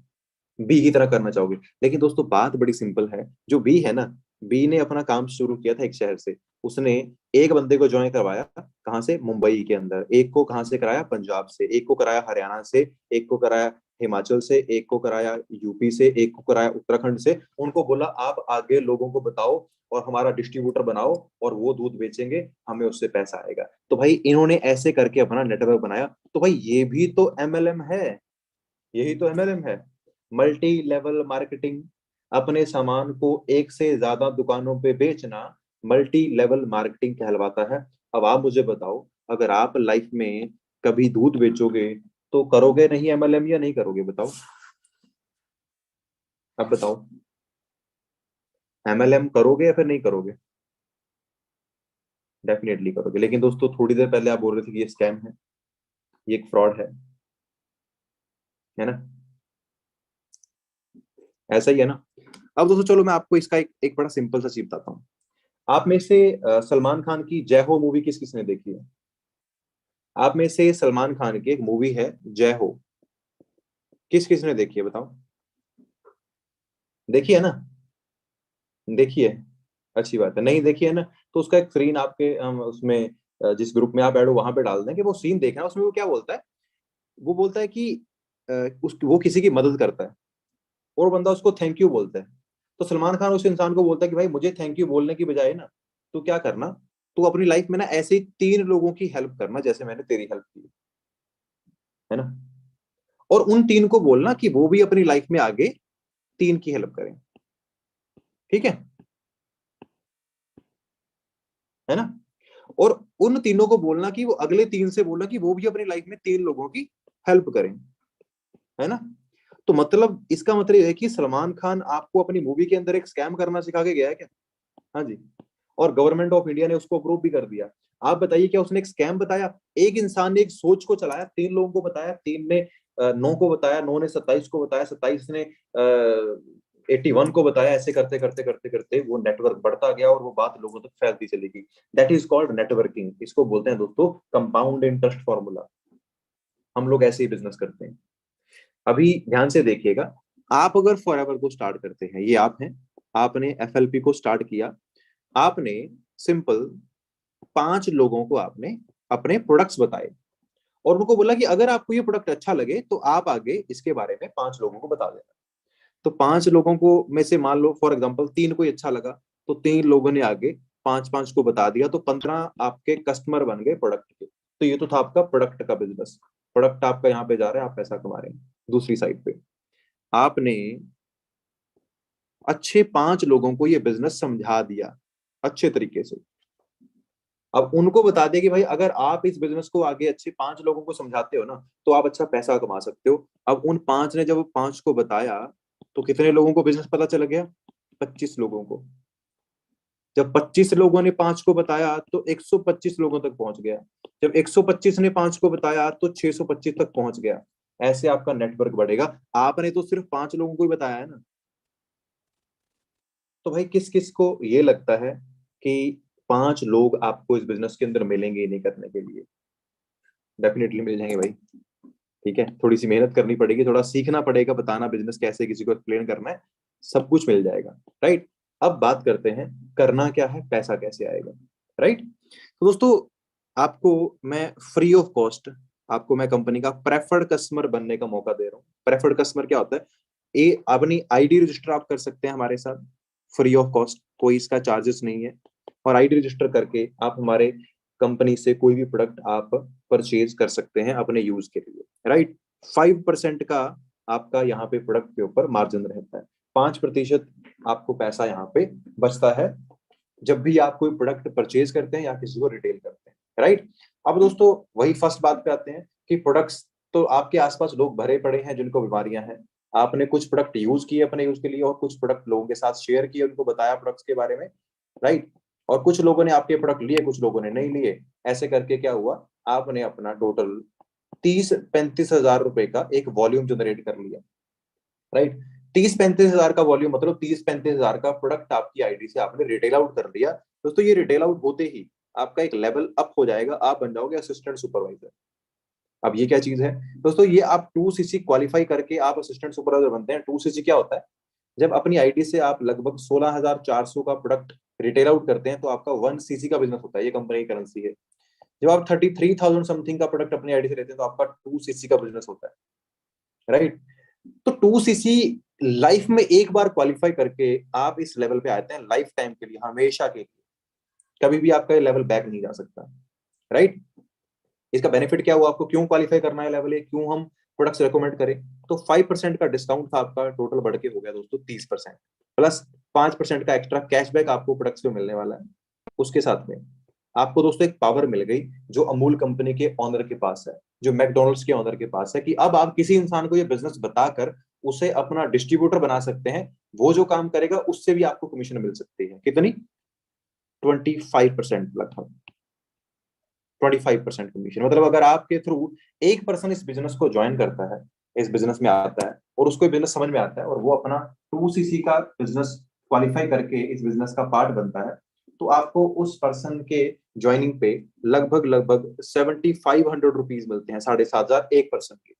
Speaker 1: बी की तरह करना चाहोगे। लेकिन दोस्तों बात बड़ी सिंपल है। जो बी है ना, बी ने अपना काम शुरू किया था एक शहर से। उसने एक बंदे को ज्वाइन करवाया, कहाँ से? मुंबई के अंदर। एक को कहाँ से कराया? पंजाब से। एक को कराया हरियाणा से। एक को कराया हिमाचल से। एक को कराया यूपी से। एक को कराया उत्तराखंड से। उनको बोला आप आगे लोगों को बताओ और हमारा डिस्ट्रीब्यूटर बनाओ, और वो दूध बेचेंगे, हमें उससे पैसा आएगा। तो भाई इन्होंने ऐसे करके अपना नेटवर्क बनाया। तो भाई ये भी तो एमएलएम है, यही तो एमएलएम है, मल्टी लेवल मार्केटिंग। अपने सामान को एक से ज्यादा दुकानों पे बेचना मल्टी लेवल मार्केटिंग कहलवाता है। अब आप मुझे बताओ, अगर आप लाइफ में कभी दूध बेचोगे तो करोगे नहीं एमएलएम या नहीं करोगे? बताओ, अब बताओ, एमएलएम करोगे या फिर नहीं करोगे? डेफिनेटली करोगे। लेकिन दोस्तों थोड़ी देर पहले आप बोल रहे थे कि ये स्कैम है, ये एक फ्रॉड है ना? ऐसा ही है ना। अब दोस्तों चलो मैं आपको इसका एक बड़ा सिंपल सा चीज बताता हूँ। आप में से सलमान खान की जय हो मूवी किस किसने देखी है? आप में से सलमान खान की एक मूवी है जय हो, किस किसने देखी है? बताओ। देखी है ना? देखी है, अच्छी बात है। नहीं देखी है ना, तो उसका एक सीन आपके उसमें जिस ग्रुप में आप ऐड हो वहां पे डाल दें कि वो सीन देखना। उसमें वो क्या बोलता है? वो बोलता है कि वो किसी की मदद करता है और बंदा उसको थैंक यू बोलता है। तो सलमान खान उस इंसान को बोलता है कि भाई मुझे थैंक यू बोलने की बजाय ना, तू क्या करना, तू अपनी लाइफ में ना ऐसे ही 3 लोगों की हेल्प करना जैसे मैंने तेरी हेल्प की, है ना। और उन 3 को बोलना कि वो भी अपनी लाइफ में आगे 3 की हेल्प करें, ठीक है ना। और उन तीनों को बोलना कि वो अगले 3 से बोलना कि वो भी अपनी लाइफ में 3 लोगों की हेल्प करें, है ना। तो मतलब इसका मतलब है कि सलमान खान आपको अपनी मूवी के अंदर एक स्कैम करना सिखा के गया है क्या? हाँ जी। और गवर्नमेंट ऑफ इंडिया ने उसको अप्रूव भी कर दिया। आप बताइए क्या उसने एक स्कैम बताया? एक इंसान ने एक सोच को चलाया, 3 लोगों को बताया, 3 ने 9 को बताया, 9 ने 27 को बताया, 27 ने 81 को बताया, ऐसे करते करते करते करते वो नेटवर्क बढ़ता गया और वो बात लोगों तक फैलती चली गई। That is called networking. इसको बोलते हैं दोस्तों कंपाउंड इंटरेस्ट फॉर्मूला। हम लोग ऐसे ही बिजनेस करते हैं। अभी ध्यान से देखिएगा, आप अगर फॉरएवर को स्टार्ट करते हैं, ये आप हैं, आपने एफएलपी को स्टार्ट किया, आपने सिंपल 5 लोगों को आपने अपने प्रोडक्ट्स बताए और उनको बोला कि अगर आपको ये प्रोडक्ट अच्छा लगे तो आप आगे इसके बारे में 5 लोगों को बता देना। तो 5 लोगों को में से मान लो फॉर एग्जांपल 3 को ही अच्छा लगा, तो 3 लोगों ने आगे 5-5 को बता दिया, तो 15 आपके कस्टमर बन गए प्रोडक्ट के। तो ये तो था आपका प्रोडक्ट का बिजनेस। प्रोडक्ट आपका यहाँ पे जा रहा है, आप पैसा कमा रहे हैं। दूसरी साइड पे आपने अच्छे 5 लोगों को ये बिजनेस समझा दिया अच्छे तरीके से। अब उनको बता दे कि भाई अगर आप इस बिजनेस को आगे अच्छे 5 लोगों को समझाते हो ना, तो आप अच्छा पैसा कमा सकते हो। अब उन 5 ने जब 5 को बताया, तो कितने लोगों को बिजनेस पता चल गया? 25 लोगों को। जब 25 लोगों ने 5 को बताया तो 125 लोगों तक पहुंच गया। जब 125 ने 5 को बताया तो 625 तक पहुंच गया। ऐसे आपका नेटवर्क बढ़ेगा। आपने तो सिर्फ 5 लोगों को ही बताया है ना। तो भाई किस किस को ये लगता है कि 5 लोग आपको इस बिजनेस के अंदर मिलेंगे ही नहीं करने के लिए? डेफिनेटली मिल जाएंगे भाई। ठीक है, थोड़ी सी मेहनत करनी पड़ेगी, थोड़ा सीखना पड़ेगा, बताना बिजनेस कैसे, किसी को एक्सप्लेन करना है, सब कुछ मिल जाएगा। राइट। अब बात करते हैं करना क्या है, पैसा कैसे आएगा। राइट। तो दोस्तों, आपको मैं फ्री ऑफ कॉस्ट, आपको मैं कंपनी का प्रेफर्ड कस्टमर बनने का मौका दे रहा हूँ। प्रेफर्ड कस्टमर क्या होता है? ये अपनी आईडी रजिस्टर आप कर सकते हैं हमारे साथ फ्री ऑफ कॉस्ट, कोई इसका चार्जेस नहीं है। और आईडी रजिस्टर करके आप हमारे कंपनी से कोई भी प्रोडक्ट आप परचेज कर सकते हैं अपने यूज के लिए। राइट। 5% का आपका यहाँ पे प्रोडक्ट के ऊपर मार्जिन रहता है। 5% आपको पैसा यहाँ पे बचता है जब भी आप कोई प्रोडक्ट परचेज करते हैं या किसी को रिटेल करते हैं। राइट। अब दोस्तों वही फर्स्ट बात पे आते हैं कि प्रोडक्ट्स, तो आपके आसपास लोग भरे पड़े हैं जिनको बीमारियां हैं। आपने कुछ प्रोडक्ट यूज किए अपने यूज के लिए और कुछ प्रोडक्ट लोगों के साथ शेयर किए, उनको बताया प्रोडक्ट्स के बारे में। राइट। और कुछ लोगों ने आपके प्रोडक्ट लिए, कुछ लोगों ने नहीं लिए। ऐसे करके क्या हुआ, आपने अपना टोटल 30-35 हजार रुपए का एक वॉल्यूम जनरेट कर लिया। राइट। 30-35 हजार का वॉल्यूम मतलब 30-35 हजार का प्रोडक्ट आपकी आईडी से आपने रिटेल आउट कर दिया। दोस्तों ये रिटेल आउट होते ही आपका एक लेवल अप हो जाएगा, आप बन जाओगे असिस्टेंट सुपरवाइजर। अब ये क्या चीज है दोस्तों? ये आप 2cc क्वालिफाई करके आप असिस्टेंट सुपरवाइजर बनते हैं। 2cc क्या होता है? जब अपनी आईडी से आप लगभग 16,400 का प्रोडक्ट रिटेल आउट करते हैं तो आपका 1cc का बिजनेस होता है। ये कंपनी की करेंसी है। जब आप 33,000 समथिंग का प्रोडक्ट अपनी आईडी से लेते हैं तो आपका 2cc का बिजनेस होता है। राइट। तो 2cc लाइफ में एक बार क्वालिफाई करके आप इस लेवल पे आते हैं लाइफ टाइम के लिए, हमेशा के लिए। कभी भी आपका लेवल बैक नहीं जा सकता। राइट। इसका बेनिफिट क्या हुआ आपको? क्यों क्वालिफाई करना है लेवल 1, क्यों हम प्रोडक्ट्स रेकमेंड करें? तो 5% का डिस्काउंट था आपका, टोटल बढ़ के हो गया दोस्तों 30%, प्लस 5% का एक्स्ट्रा कैशबैक आपको प्रोडक्ट्स पे मिलने वाला है। उसके साथ में आपको दोस्तों एक पावर मिल गई जो अमूल कंपनी के ऑनर के पास है, जो मैकडोनल्ड्स के ऑनर के पास है, कि अब आप किसी इंसान को ये बिजनेस बताकर उसे अपना डिस्ट्रीब्यूटर बना सकते हैं। वो जो काम करेगा उससे भी आपको कमीशन मिल सकती है। कितनी? 25% लगभग। 25% कमीशन मतलब अगर आपके थ्रू एक पर्सन इस बिजनेस को ज्वाइन करता है, इस बिजनेस में आता है और उसको बिजनेस समझ में आता है और वो अपना 2cc का बिजनेस क्वालिफाई करके इस बिजनेस का पार्ट बनता है, तो आपको उस पर्सन के ज्वाइनिंग पे लगभग लगभग 7,500 रुपीज मिलते हैं, 7,500 एक पर्सन के।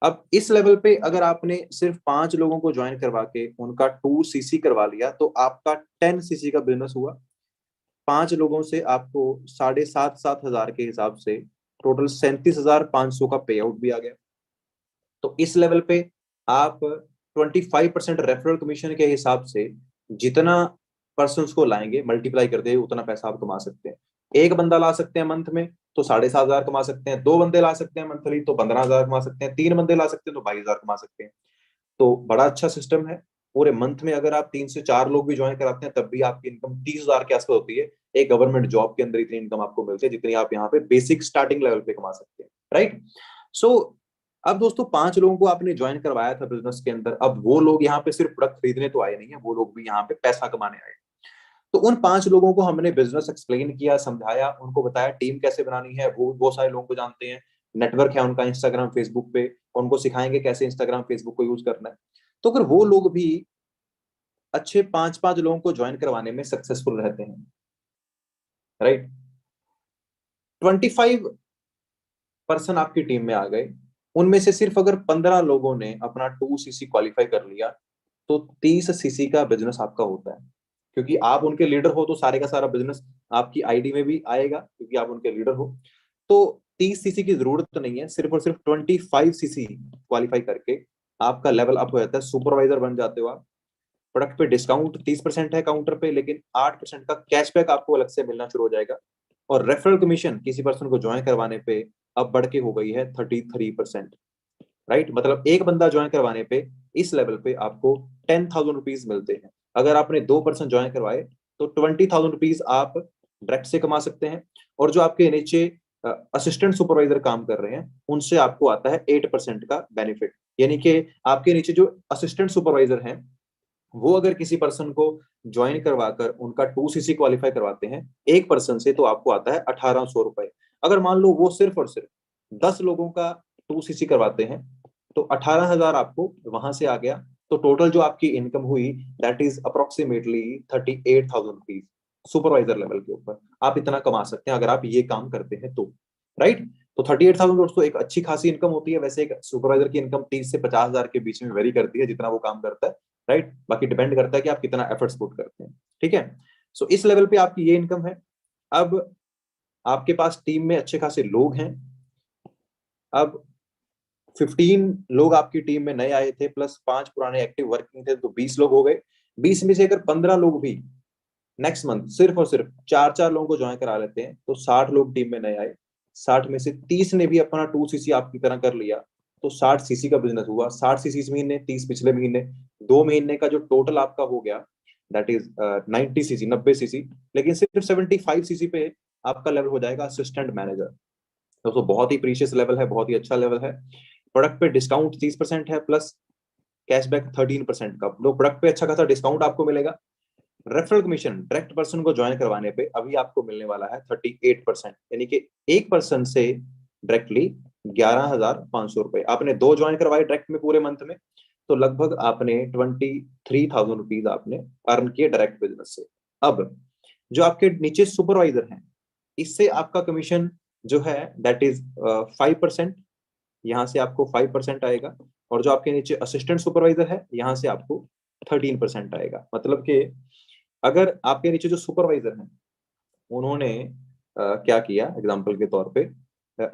Speaker 1: अब इस लेवल पे अगर आपने सिर्फ 5 लोगों को ज्वाइन करवा के उनका 2cc करवा लिया तो आपका 10cc का बिजनेस हुआ। 5 लोगों से आपको 7,500 के हिसाब से टोटल 37,500 का पे आउट भी आ गया। तो इस लेवल पे आप 25% रेफरल कमीशन के हिसाब से जितना पर्सन को लाएंगे मल्टीप्लाई करते हुए उतना पैसा आप कमा सकते हैं। एक बंदा ला सकते हैं मंथ में तो 7,500 कमा सकते हैं, 2 बंदे ला सकते हैं मंथली तो 15,000 कमा सकते हैं, 3 बंदे ला सकते हैं तो 22,000 कमा सकते हैं। तो बड़ा अच्छा सिस्टम है। पूरे मंथ में अगर आप 3 से 4 लोग भी ज्वाइन कराते हैं तब भी आपकी इनकम 30,000 के आसपास होती है। एक गवर्नमेंट जॉब के अंदर इतनी इनकम आपको मिलती है जितनी आप यहाँ पे बेसिक स्टार्टिंग लेवल पे कमा सकते हैं। राइट। सो अब दोस्तों 5 लोगों को आपने ज्वाइन करवाया था बिजनेस के अंदर। अब वो लोग यहाँ पे सिर्फ प्रोडक्ट खरीदने तो आए नहीं है, वो लोग भी यहाँ पे पैसा कमाने आए। तो उन 5 लोगों को हमने बिजनेस एक्सप्लेन किया, समझाया, उनको बताया टीम कैसे बनानी है। वो बहुत सारे लोगों को जानते हैं, नेटवर्क है उनका इंस्टाग्राम फेसबुक पे, उनको सिखाएंगे कैसे इंस्टाग्राम फेसबुक को यूज करना है। तो अगर वो लोग भी अच्छे 5-5 लोगों को ज्वाइन करवाने में सक्सेसफुल रहते हैं, राइट। 25 पर्सन आपकी टीम में आ गए, उनमें से सिर्फ अगर 15 लोगों ने अपना 2 सीसी क्वालिफाई कर लिया तो 30 सीसी का बिजनेस आपका होता है। क्योंकि आप उनके लीडर हो तो सारे का सारा बिजनेस आपकी आईडी में भी आएगा, क्योंकि आप उनके लीडर हो। तो 30 सीसी की जरूरत तो नहीं है, सिर्फ और सिर्फ 25 सीसी क्वालिफाई करके आपका लेवल अप हो जाता है, सुपरवाइजर बन जाते हो आप। प्रोडक्ट पे डिस्काउंट 30% है काउंटर पे, लेकिन 8% का कैशबैक आपको अलग से मिलना शुरू हो जाएगा। और रेफरल कमीशन किसी पर्सन को ज्वाइन करवाने पे अब बढ़ के हो गई है 33%, राइट। मतलब एक बंदा ज्वाइन करवाने पे इस लेवल पे आपको 10,000 रुपीज मिलते हैं। अगर आपने 2 पर्सन ज्वाइन करवाए तो 20,000 रुपीज आप डायरेक्ट से कमा सकते हैं। और जो आपके नीचे असिस्टेंट सुपरवाइजर काम कर रहे हैं उनसे आपको आता है 8% का बेनिफिट। यानी कि आपके नीचे जो असिस्टेंट सुपरवाइजर हैं वो अगर किसी पर्सन को ज्वाइन करवाकर उनका 2 सीसी क्वालिफाई करवाते हैं एक पर्सन से, तो आपको आता है 1,800 रुपए। अगर मान लो वो सिर्फ और सिर्फ 10 लोगों का 2 सीसी करवाते हैं तो 18,000 आपको वहां से आ गया। तो टोटल जो आपकी इनकम हुई that is approximately 38,000 rupees. Supervisor level के ऊपर आप इतना कमा सकते हैं अगर आप ये काम करते हैं तो, राइट। तो 38,000 दोस्तों एक अच्छी खासी इनकम होती है। वैसे एक सुपरवाइजर की इनकम 30 से 50,000 के बीच में वेरी करती है जितना वो काम करता है, राइट। बाकी डिपेंड करता है कि आप कितना एफर्ट्स पुट करते हैं, ठीक है। सो इस लेवल पे आपकी ये इनकम है। अब आपके पास टीम में अच्छे खासे लोग हैं। अब 15 लोग आपकी टीम में नए आए थे प्लस 5 पुराने एक्टिव वर्किंग थे, तो 20 लोग हो गए। 20 में से अगर 15 लोग भी नेक्स्ट मंथ सिर्फ और सिर्फ 4-4 लोगों को ज्वाइन करा लेते हैं तो 60 लोग टीम में नए आए। 60 में से 30 ने भी अपना 2 सीसी आपकी तरह कर लिया तो 60 सीसी का बिजनेस हुआ। 60 सीसी इस महीने, 30 पिछले महीने, 2 महीने का जो टोटल आपका हो गया दैट इज 90 सीसी, 90 सीसी। लेकिन सिर्फ 75 सीसी पे आपका लेवल हो जाएगा असिस्टेंट मैनेजर। दोस्तों बहुत ही प्रीशियस लेवल है, बहुत ही अच्छा लेवल है। प्रोडक्ट पे डिस्काउंट 30% है प्लस कैशबैक 13% का। तो प्रोडक्ट पे अच्छा खासा डिस्काउंट आपको मिलेगा। रेफरल कमीशन डायरेक्ट पर्सन को ज्वाइन करवाने पे अभी आपको मिलने वाला है 38%, यानी कि एक पर्सन से डायरेक्टली 11,500 रुपए। आपने 2 ज्वाइन करवाए डायरेक्ट में पूरे मंथ में तो लगभग आपने 23,000 रुपीज आपने अर्न किए डायरेक्ट बिजनेस से। अब जो आपके नीचे सुपरवाइजर हैं इससे आपका कमीशन जो है दैट इज 5%। यहाँ से आपको 5% आएगा। और जो आपके नीचे असिस्टेंट सुपरवाइजर है यहाँ से आपको 13% आएगा। मतलब कि अगर आपके नीचे जो सुपरवाइजर हैं उन्होंने क्या किया, एग्जाम्पल के तौर पे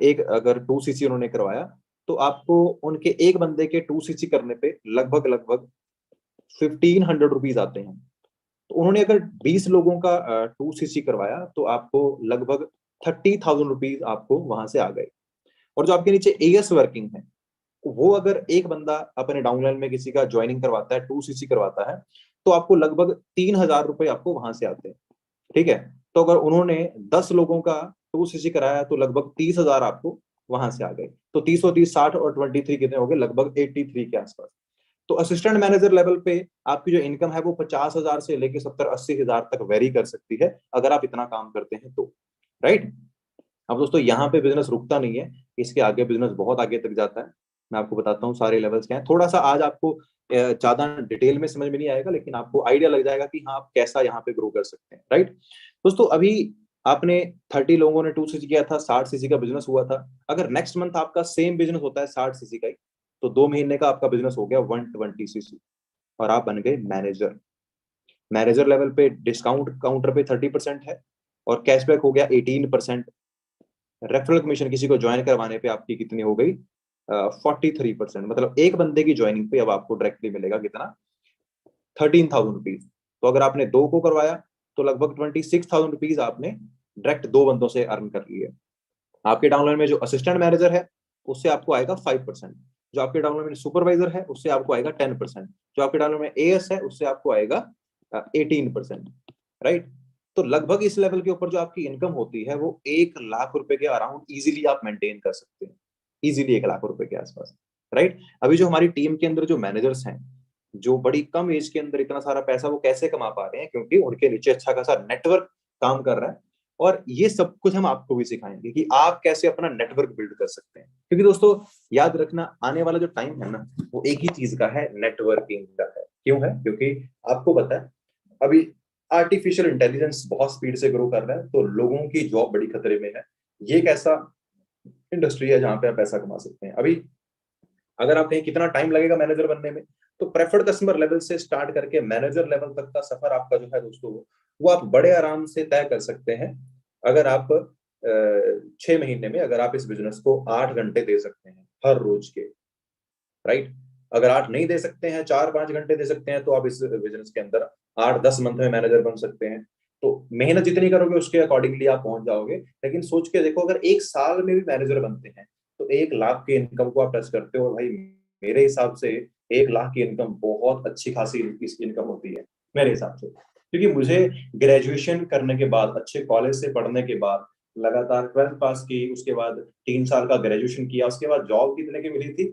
Speaker 1: एक अगर 2 सीसी उन्होंने करवाया तो आपको उनके एक बंदे के 2 सीसी करने पे लगभग लगभग 1,500 रुपीज आते हैं। तो उन्होंने अगर 20 लोगों का 2 सीसी करवाया तो आपको लगभग 30,000 रुपीज आपको वहां से आ गए। और जो आपके नीचे एएस वर्किंग है वो अगर एक बंदा अपने डाउनलाइन में किसी का ज्वाइनिंग करवाता है, 2 सीसी करवाता है, तो आपको लगभग 3,000 रुपए आपको वहां से आते हैं, ठीक है। तो अगर उन्होंने 10 लोगों का 2 सीसी कराया तो लगभग 30,000 आपको वहां से आ गए। तो 30 और 30 60 और 23 कितने हो गए, लगभग 83 के आसपास। तो असिस्टेंट मैनेजर लेवल पे आपकी जो इनकम है वो 50,000 से लेके 70-80,000 तक वेरी कर सकती है अगर आप इतना काम करते हैं तो, राइट। अब दोस्तों यहाँ पे बिजनेस रुकता नहीं है, इसके आगे बिजनेस बहुत आगे तक जाता है। मैं आपको बताता हूँ सारे लेवल्स क्या है। थोड़ा सा आज आपको ज्यादा डिटेल में समझ में नहीं आएगा लेकिन आपको आइडिया लग जाएगा कि हाँ आप कैसा यहाँ पे ग्रो कर सकते हैं, राइट। दोस्तों अभी आपने 30 लोगों ने 2 सीसी किया था, 60 सीसी का बिजनेस हुआ था। अगर नेक्स्ट मंथ आपका सेम बिजनेस होता है 60 सीसी का ही तो 2 महीने का आपका बिजनेस हो गया 120 सीसी और आप बन गए मैनेजर। मैनेजर लेवल पे डिस्काउंट काउंटर पे 30% है और कैशबैक हो गया 18%। रेफरल कमीशन किसी को ज्वाइन करवाने पे आपकी कितनी हो गई 43%। मतलब एक बंदे की ज्वाइनिंग पे अब आपको डायरेक्टली मिलेगा कितना, 13,000 रुपीज। तो अगर आपने 2 को करवाया तो लगभग 26,000 रुपीज आपने डायरेक्ट 2 बंदों से अर्न कर लिए। आपके डाउनलाइन में जो असिस्टेंट मैनेजर है उससे आपको आएगा 5%। जो आपके डाउनलाइन में सुपरवाइजर है उससे आपको आएगा 10%। जो आपके डाउनलाइन में एएस है उससे आपको आएगा 18%, राइट। तो लगभग इस लेवल के ऊपर जो आपकी इनकम होती है वो 1,00,000 रुपए के अराउंड इजीली आप मेंटेन कर सकते हैं, इजीली 1,00,000 रुपए के आसपास, राइट। अभी जो हमारी टीम के अंदर जो मैनेजर्स हैं जो बड़ी कम एज के अंदर इतना सारा पैसा वो कैसे कमा पा रहे हैं, क्योंकि उनके नीचे अच्छा खासा नेटवर्क काम कर रहा है। और ये सब कुछ हम आपको भी सिखाएंगे कि आप कैसे अपना नेटवर्क बिल्ड कर सकते हैं। क्योंकि दोस्तों याद रखना आने वाला जो टाइम है ना वो एक ही चीज का है, नेटवर्किंग का है। क्यों है? क्योंकि आपको पता है अभी आर्टिफिशियल इंटेलिजेंस बहुत स्पीड से ग्रो कर रहा है, तो लोगों की जॉब बड़ी खतरे में है। ये एक ऐसा इंडस्ट्री है जहां पे आप पैसा कमा सकते हैं। अभी अगर आप कहें कितना टाइम लगेगा मैनेजर बनने में, तो प्रेफर्ड कस्टमर लेवल से स्टार्ट करके मैनेजर लेवल तक का सफर आपका जो है दोस्तों, वो आप बड़े आराम से तय कर सकते हैं। अगर आप 6 महीने में अगर आप इस बिजनेस को 8 घंटे दे सकते हैं हर रोज के, राइट? अगर 8 नहीं दे सकते हैं, 4-5 घंटे दे सकते हैं, तो आप इस बिजनेस के अंदर 8-10 मंथ में मैनेजर बन सकते हैं। तो मेहनत जितनी करोगे उसके अकॉर्डिंगली आप पहुंच जाओगे। लेकिन सोच के देखो, अगर 1 साल में भी मैनेजर बनते हैं तो 1 लाख की इनकम को आप टच करते हो। और भाई मेरे हिसाब से 1 लाख की इनकम बहुत अच्छी खासी इसकी इनकम होती है मेरे हिसाब से। क्योंकि मुझे ग्रेजुएशन करने के बाद, अच्छे कॉलेज से पढ़ने के बाद, लगातार 12th पास की, उसके बाद 3 साल का ग्रेजुएशन किया, उसके बाद जॉब कितने की मिली थी?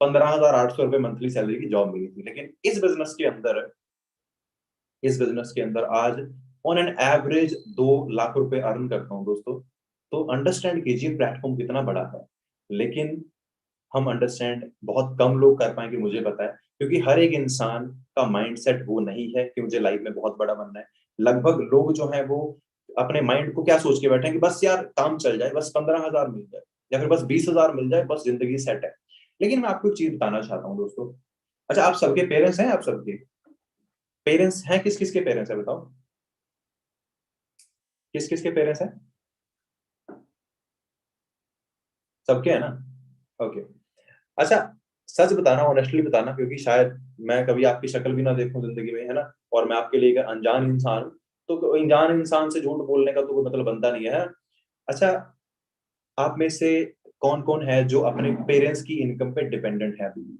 Speaker 1: 15,800 रुपए मंथली सैलरी की जॉब मिली थी। लेकिन इस बिजनेस के अंदर आज ऑन एन एवरेज 2 लाख रुपए अर्न करता हूँ दोस्तों। तो अंडरस्टैंड कीजिए प्लेटफॉर्म कितना बड़ा है। लेकिन हम अंडरस्टैंड बहुत कम लोग कर पाएंगे, मुझे पता है, क्योंकि हर एक इंसान का माइंडसेट वो नहीं है कि मुझे लाइफ में बहुत बड़ा बनना है। लगभग लोग जो है वो अपने माइंड को क्या सोच के बैठे हैं कि बस यार काम चल जाए, बस 15,000 मिल जाए या फिर बस 20,000 मिल जाए, बस जिंदगी सेट है। लेकिन मैं आपको एक चीज बताना चाहता हूँ दोस्तों। अच्छा, आप सबके पेरेंट्स हैं? आप सबके पेरेंट्स हैं? किस किस के पेरेंट्स हैं बताओ? किस किस के पेरेंट्स हैं? सबके है ना? ओके। अच्छा, सच बताना, ऑनेस्टली बताना, क्योंकि शायद मैं कभी आपकी शक्ल भी ना देखूं जिंदगी में, है ना? और मैं आपके लिए एक अनजान इंसान हूं, तो अनजान इंसान से झूठ बोलने का तो कोई मतलब बनता नहीं है। अच्छा, आप में से कौन कौन है जो अपने पेरेंट्स की इनकम पे डिपेंडेंट है अभी?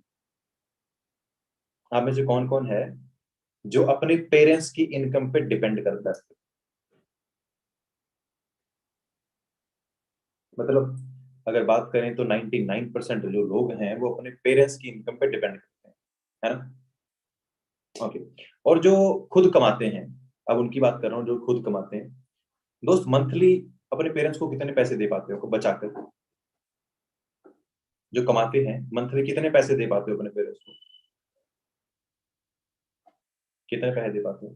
Speaker 1: आप में से कौन कौन है जो अपने पेरेंट्स की इनकम पे डिपेंड करता है? मतलब अगर बात करें तो 99% जो लोग हैं वो अपने पेरेंट्स की इनकम पे डिपेंड करते हैं, है ना? ओके। और जो खुद कमाते हैं, अब उनकी बात कर रहा हूँ, जो खुद कमाते हैं दोस्त, मंथली अपने पेरेंट्स को कितने पैसे दे पाते हो बचाकर? जो कमाते हैं मंथली कितने पैसे दे पाते हो अपने पेरेंट्स को? कितने पैसे दे पाते हो?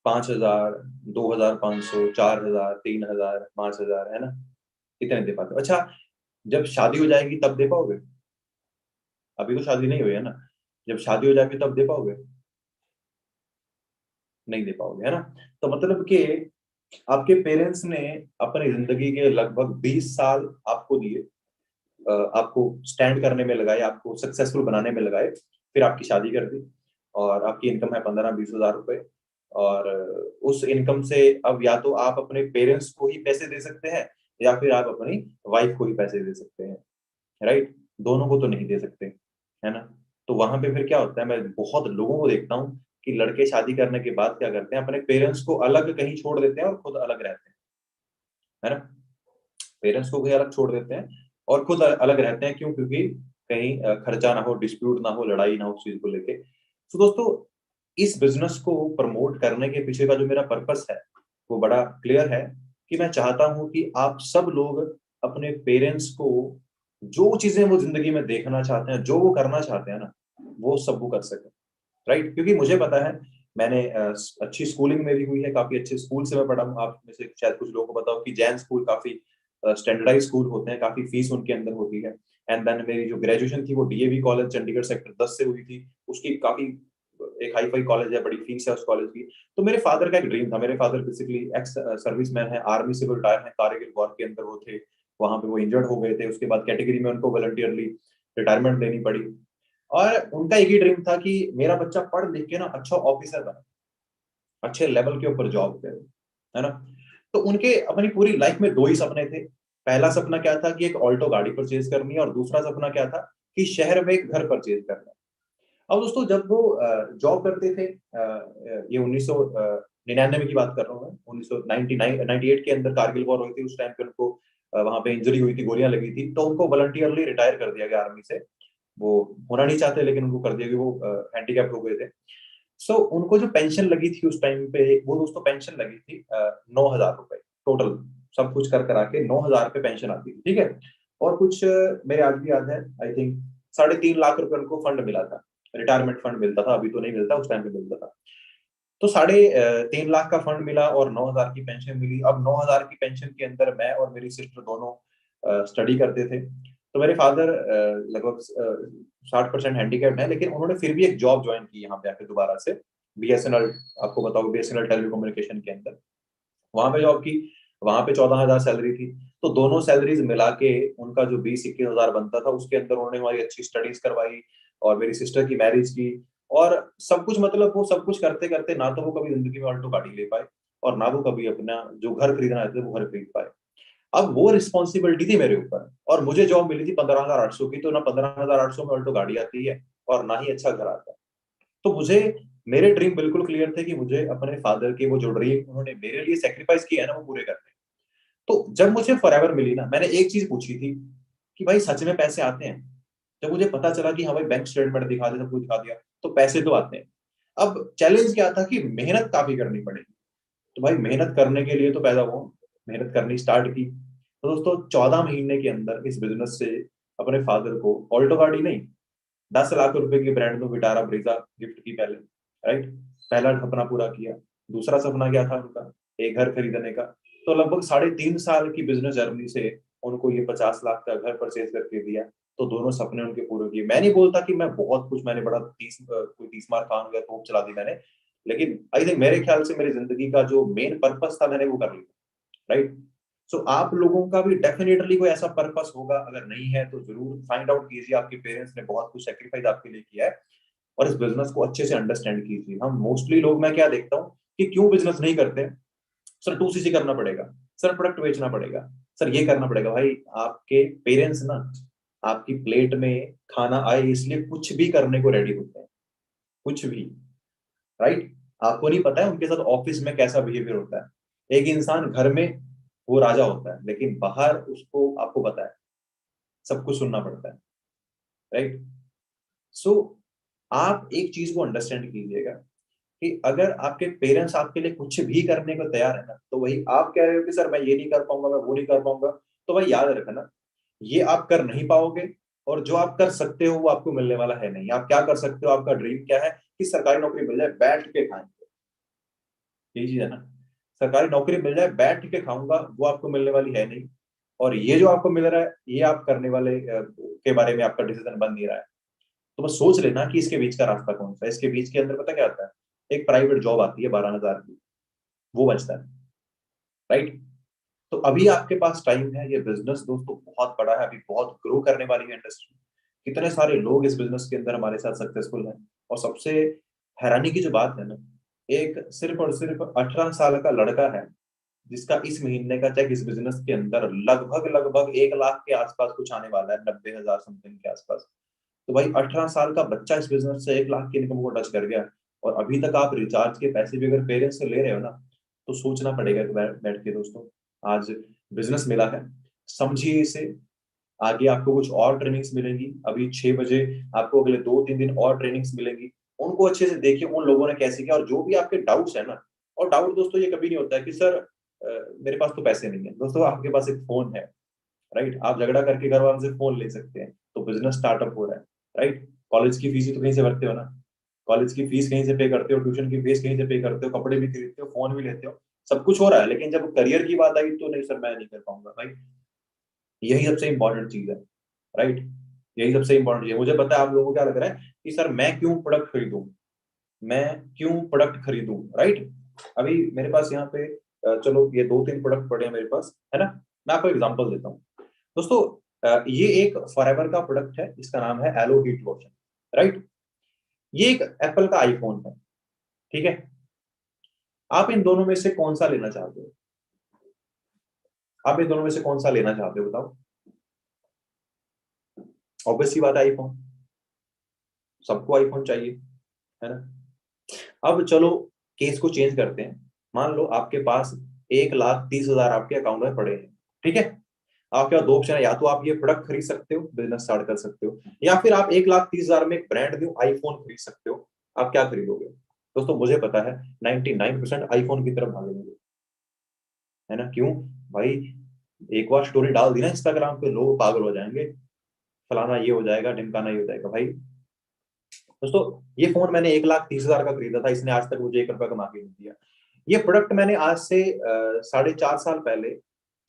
Speaker 1: 5,000, 2,500, 4,000, 3,000, 5,000, है ना? कितने दे पाते हो? अच्छा, जब शादी हो जाएगी तब दे पाओगे? अभी तो शादी नहीं हुई है ना? जब शादी हो जाएगी तब दे पाओगे? नहीं दे पाओगे, है ना? तो मतलब कि आपके पेरेंट्स ने अपनी जिंदगी के लगभग 20 साल आपको दिए, आपको स्टैंड करने में लगाए, आपको सक्सेसफुल बनाने में लगाए, फिर आपकी शादी कर दी और आपकी इनकम है 15-20 हजार रुपए। और उस इनकम से अब या तो आप अपने पेरेंट्स को ही पैसे दे सकते हैं या फिर आप अपनी वाइफ को ही पैसे दे सकते हैं, राइट? दोनों को तो नहीं दे सकते, है ना? तो वहां पे फिर क्या होता है, मैं बहुत लोगों को देखता हूँ कि लड़के शादी करने के बाद क्या करते हैं, अपने पेरेंट्स को अलग कहीं छोड़ देते हैं और खुद अलग रहते हैं, है ना? पेरेंट्स को कहीं अलग छोड़ देते हैं और खुद अलग रहते हैं। क्यों? क्योंकि कहीं खर्चा ना हो, डिस्प्यूट ना हो, लड़ाई ना हो उस चीज को लेके। तो दोस्तों, इस बिजनेस को प्रमोट करने के पीछे का जो मेरा पर्पस है वो बड़ा क्लियर है, कि मैं चाहता हूं कि आप सब लोग अपने पेरेंट्स को जो चीजें वो जिंदगी में देखना चाहते हैं, जो वो करना चाहते हैं ना, वो सब वो कर सके, राइट? क्योंकि मुझे पता है, मैंने अच्छी स्कूलिंग मेरी हुई है, काफी अच्छे स्कूल से मैं पढ़ा हूँ। आप में से शायद कुछ लोगों को पता हो कि जैन स्कूल काफी स्टैंडर्डाइज स्कूल होते हैं, काफी फीस उनके अंदर होती है। एंड देन मेरी जो ग्रेजुएशन थी वो डीएवी कॉलेज चंडीगढ़ सेक्टर 10 से हुई थी। उसकी काफी एक हाई फाई कॉलेज है, बड़ी फीस है उस कॉलेज की। तो मेरे फादर का एक ड्रीम था, मेरे father basically ex service man है, आर्मी से वो रिटायर है, कारगिल वॉर के अंदर वो थे। वहां पे वो इंजर्ड हो गए थे, उसके बाद कैटेगरी में उनको वॉलंटियरली रिटायरमेंट लेनी पड़ी। और उनका एक ही ड्रीम था कि मेरा बच्चा पढ़ लिख के ना अच्छा ऑफिसर बने, अच्छे लेवल के ऊपर जॉब करे, है ना? तो उनके अपनी पूरी लाइफ में दो ही सपने थे। पहला सपना क्या था कि एक ऑल्टो गाड़ी परचेज करनी है, और दूसरा सपना क्या था कि शहर में एक घर परचेज करना है। अब दोस्तों, जब वो जॉब करते थे, ये 1999 की बात कर रहा हूँ मैं, 1998 के अंदर कारगिल वॉर हुई थी, उस टाइम पे उनको वहां पे इंजरी हुई थी, गोलियां लगी थी, तो उनको वॉलंटियरली रिटायर कर दिया गया आर्मी से। वो होना नहीं चाहते लेकिन उनको कर दिया कि वो हैंडीकैप्ड हो गए थे। सो उनको जो पेंशन लगी थी उस टाइम पे, वो दोस्तों पेंशन लगी थी 9,000 रुपए टोटल, सब कुछ कर करा के 9,000 रुपए पेंशन आती थी, ठीक है? और कुछ मेरे आज भी याद है, आई थिंक 3.5 लाख रुपए उनको फंड मिला था, रिटायरमेंट फंड मिलता था, अभी तो नहीं मिलता, उस टाइम पे मिलता था। तो 3.5 लाख का फंड मिला और 9,000 की पेंशन मिली। अब 9,000 की पेंशन के अंदर मैं और मेरी सिस्टर दोनों स्टडी करते थे। तो मेरे फादर लगभग 60% हैंडीकैप्ड है, लेकिन उन्होंने फिर भी एक जॉब ज्वाइन की यहाँ पे आके दोबारा से, बीएसएनएल, आपको बताओ बीएसएनएल टेलीकम्युनिकेशन के अंदर, वहां पे जॉब की। वहां पे 14,000 सैलरी थी। तो दोनों सैलरीज मिला के उनका जो 20-21 हजार बनता था, उसके अंदर उन्होंने हमारी अच्छी स्टडीज करवाई और मेरी सिस्टर की मैरिज की और सब कुछ, मतलब वो सब कुछ करते करते ना तो वो कभी जिंदगी में ऑल्टो गाड़ी ले पाए और ना वो कभी अपना जो घर खरीदना है वो घर खरीद पाए। अब वो रिस्पॉन्सिबिलिटी थी मेरे ऊपर और मुझे जॉब मिली थी 15,800 की, तो ना 15,800 में ऑल्टो गाड़ी आती है और ना ही अच्छा घर आता है। तो मुझे, मेरे ड्रीम बिल्कुल क्लियर थे कि मुझे अपने फादर के वो जो ड्रीम उन्होंने मेरे लिए सेक्रीफाइस किया है ना, वो पूरे करने हैं। तो जब मुझे फॉरएवर मिली ना, मैंने एक चीज पूछी थी कि भाई सच में पैसे आते हैं? जब मुझे पता चला कि हाँ भाई बैंक स्टेटमेंट दिखा दिया, सब कुछ दिखा दिया, तो पैसे तो आते हैं। अब चैलेंज क्या था कि मेहनत काफी करनी पड़ेगी। तो भाई मेहनत करने के लिए तो पैदा हुआ, मेहनत करनी स्टार्ट की। तो दोस्तों 14 महीने के अंदर इस बिजनेस से अपने फादर को ऑल्टो गाड़ी नहीं, 10 लाख रुपए की brand new Vitara Brezza gift की पहले, राइट। पहला सपना पूरा किया। दूसरा सपना क्या था उनका? एक घर खरीदने का। तो लगभग 3.5 साल की बिजनेस जर्नी से उनको ये 50 लाख का घर परचेज करके दिया। तो दोनों सपने उनके पूरे किए। मैं नहीं बोलता कि मैं बहुत कुछ, मैंने बड़ा कोई 30 मार खान गया तोप चला दी मैंने, लेकिन आई थिंक मेरे ख्याल से मेरी जिंदगी का जो मेन पर्पस था मैंने वो कर लिया, राइट। सो आप लोगों का भी डेफिनेटली कोई ऐसा पर्पस होगा, अगर नहीं है तो जरूर फाइंड आउट कीजिए। आपके पेरेंट्स ने बहुत कुछ सेक्रीफाइस आपके लिए किया है और इस बिजनेस को अच्छे से अंडरस्टैंड कीजिए। हम मोस्टली लोग, मैं क्या देखता हूँ कि क्यों बिजनेस नहीं करते? सर 2CC करना पड़ेगा, सर प्रोडक्ट बेचना पड़ेगा, सर ये करना पड़ेगा। भाई आपके पेरेंट्स ना आपकी प्लेट में खाना आए इसलिए कुछ भी करने को रेडी होते हैं, कुछ भी, राइट। आपको नहीं पता है उनके साथ ऑफिस में कैसा बिहेवियर होता है। एक इंसान घर में वो राजा होता है, लेकिन बाहर उसको, आपको पता है, सब कुछ सुनना पड़ता है, राइट। सो आप एक चीज को अंडरस्टैंड कीजिएगा कि अगर आपके पेरेंट्स आपके लिए कुछ भी करने को तैयार है ना, तो वही आप कह रहे हो कि सर मैं ये नहीं कर पाऊंगा, मैं वो नहीं कर पाऊंगा, तो भाई याद रखना, ये आप कर नहीं पाओगे। और जो आप कर सकते हो वो आपको मिलने वाला है नहीं। आप क्या कर सकते हो? आपका ड्रीम क्या है कि सरकारी नौकरी मिल जाए, बैठ के खाएंगे, यही चीज है ना। सरकारी नौकरी मिल जाए बैठ के खाऊंगा, वो आपको मिलने वाली है नहीं। और ये जो आपको मिल रहा है, ये आप करने वाले के बारे में आपका डिसीजन बन नहीं रहा है। तो बस सोच लेना कि इसके बीच का रास्ता कौन सा है। इसके बीच के अंदर पता क्या आता है? एक प्राइवेट जॉब आती है 12,000 की, वो बचता है, राइट। तो अभी आपके पास टाइम है। ये बिजनेस दोस्तों बहुत बड़ा है, अभी बहुत ग्रो करने वाली है इंडस्ट्री। कितने सारे लोग इस बिजनेस के अंदर हमारे साथ सक्सेसफुल हैं। और सबसे हैरानी की जो बात है ना, एक सिर्फ और सिर्फ 18 साल का लड़का है जिसका इस महीने का चेक इस बिजनेस के अंदर लगभग लगभग 1 लाख के आसपास कुछ आने वाला है, 90,000 समथिंग के आसपास। तो भाई 18 साल का बच्चा इस बिजनेस से 1 लाख की इनकम को टच कर गया। और अभी तक आप रिचार्ज के पैसे भी अगर पेरेंट्स से ले रहे हो ना, तो सोचना पड़ेगा कि बैठ के दोस्तों, आज बिजनेस मिला है, समझिए इसे। आगे आपको कुछ और ट्रेनिंग्स मिलेंगी, अभी 6 बजे आपको अगले 2-3 दिन और ट्रेनिंग्स मिलेंगी। उनको अच्छे से देखिए उन लोगों ने कैसे किया। और जो भी आपके डाउट्स है ना, और डाउट दोस्तों ये कभी नहीं होता है कि सर मेरे पास तो पैसे नहीं है। दोस्तों आपके पास एक फोन है, राइट। आप झगड़ा करके घर वालों से फोन ले सकते हैं, तो बिजनेस स्टार्टअप हो रहा है, राइट। कॉलेज की फीस तो कहीं से भरते हो ना, कॉलेज की फीस कहीं से पे करते हो, ट्यूशन की फीस कहीं से पे करते हो, कपड़े भी खरीदते हो, फोन भी लेते हो, सब कुछ हो रहा है। लेकिन जब करियर की बात आई तो नहीं सर मैं नहीं कर पाऊंगा भाई। यही सबसे इंपॉर्टेंट चीज है, राइट। यही सबसे इंपॉर्टेंट चीज है। मुझे पता है आप लोगों को क्या लग रहा है कि सर मैं क्यों प्रोडक्ट खरीदूं, मैं क्यों प्रोडक्ट खरीदूं, राइट। अभी मेरे पास यहाँ पे चलो ये 2-3 प्रोडक्ट पड़े हैं मेरे पास, है ना। मैं आपको एग्जांपल देता हूँ दोस्तों। ये एक फॉरएवर का प्रोडक्ट है, इसका नाम है एलो हीट लोशन, राइट। ये एक एप्पल का आईफोन है, ठीक है। आप इन दोनों में से कौन सा लेना चाहते हो? आप इन दोनों में से कौन सा लेना चाहते हो बताओ? ऑब्वियस सी बात है आईफोन, सबको आईफोन चाहिए, है ना। अब चलो केस को चेंज करते हैं। मान लो आपके पास 1,30,000 आपके अकाउंट में पड़े हैं, ठीक है। आपके पास दो ऑप्शन है, या तो आप ये प्रोडक्ट खरीद सकते हो, बिजनेस स्टार्ट कर सकते हो, या फिर आप 1,30,000 में एक ब्रांड न्यू आईफोन खरीद सकते हो। आप क्या खरीदोगे? दोस्तों मुझे पता है 99% आईफोन की तरफ भागेंगे, है ना। क्यों? भाई एक बार स्टोरी डाल दी ना इंस्टाग्राम पे, लोग पागल हो जाएंगे, फलाना ये हो जाएगा, ढिमकाना ये हो जाएगा। भाई दोस्तों, ये फोन मैंने 1,30,000 का खरीदा था, इसने आज तक मुझे 1 रुपया कमा के नहीं दिया। ये प्रोडक्ट मैंने आज से 4.5 साल पहले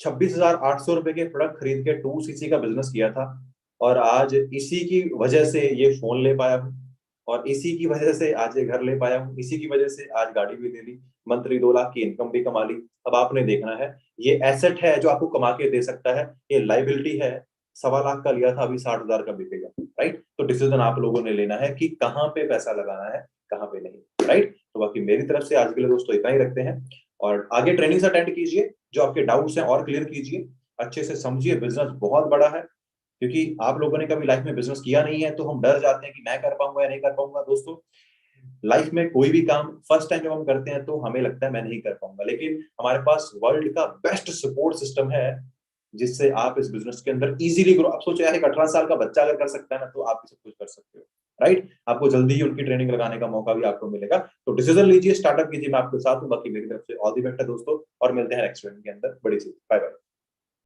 Speaker 1: 26,800 रुपए के प्रोडक्ट खरीद के 2cc का बिजनेस किया था, और आज इसी की वजह से ये फोन ले पाया हूँ, और इसी की वजह से आज ये घर ले पाया हूँ, इसी की वजह से आज गाड़ी भी ले ली, मंथली 2 लाख की इनकम भी कमा ली। अब आपने देखना है, ये एसेट है जो आपको कमा के दे सकता है, ये लाइबिलिटी है, 1.25 लाख का लिया था, अभी 60,000 का बिकेगा। राइट? तो डिसीजन आप लोगों ने लेना है कि कहाँ पे पैसा लगाना है, कहाँ पे नहीं। राइट? तो बाकी मेरी तरफ से आज के लिए दोस्तों इतना ही रखते हैं, और आगे ट्रेनिंग्स अटेंड कीजिए, जो आपके डाउट्स हैं और क्लियर कीजिए, अच्छे से समझिए, बिजनेस बहुत बड़ा है, क्योंकि आप लोगों ने कभी लाइफ में बिजनेस किया नहीं है, तो हम डर जाते हैं कि मैं कर पाऊंगा या नहीं कर पाऊंगा। दोस्तों, लाइफ में कोई भी काम फर्स्ट टाइम जब हम करते हैं तो हमें लगता है मैं नहीं कर पाऊंगा, लेकिन हमारे पास वर्ल्ड का बेस्ट सपोर्ट सिस्टम है, जिससे आप इस बिजनेस के अंदर इजीली ग्रो। आप सोचो यार, एक 18 साल का बच्चा अगर कर सकता है ना, तो आप भी सब कुछ कर सकते हो। राइट? आपको जल्दी ही उनकी ट्रेनिंग लगाने का मौका भी आपको मिलेगा, तो डिसीजन लीजिए, स्टार्टअप कीजिए, मैं आपके साथ हूँ। बाकी मेरी तरफ से ऑल दी बेस्ट है दोस्तों, और मिलते हैं नेक्स्ट ट्रेनिंग के अंदर। बड़ी सी बाय बाय।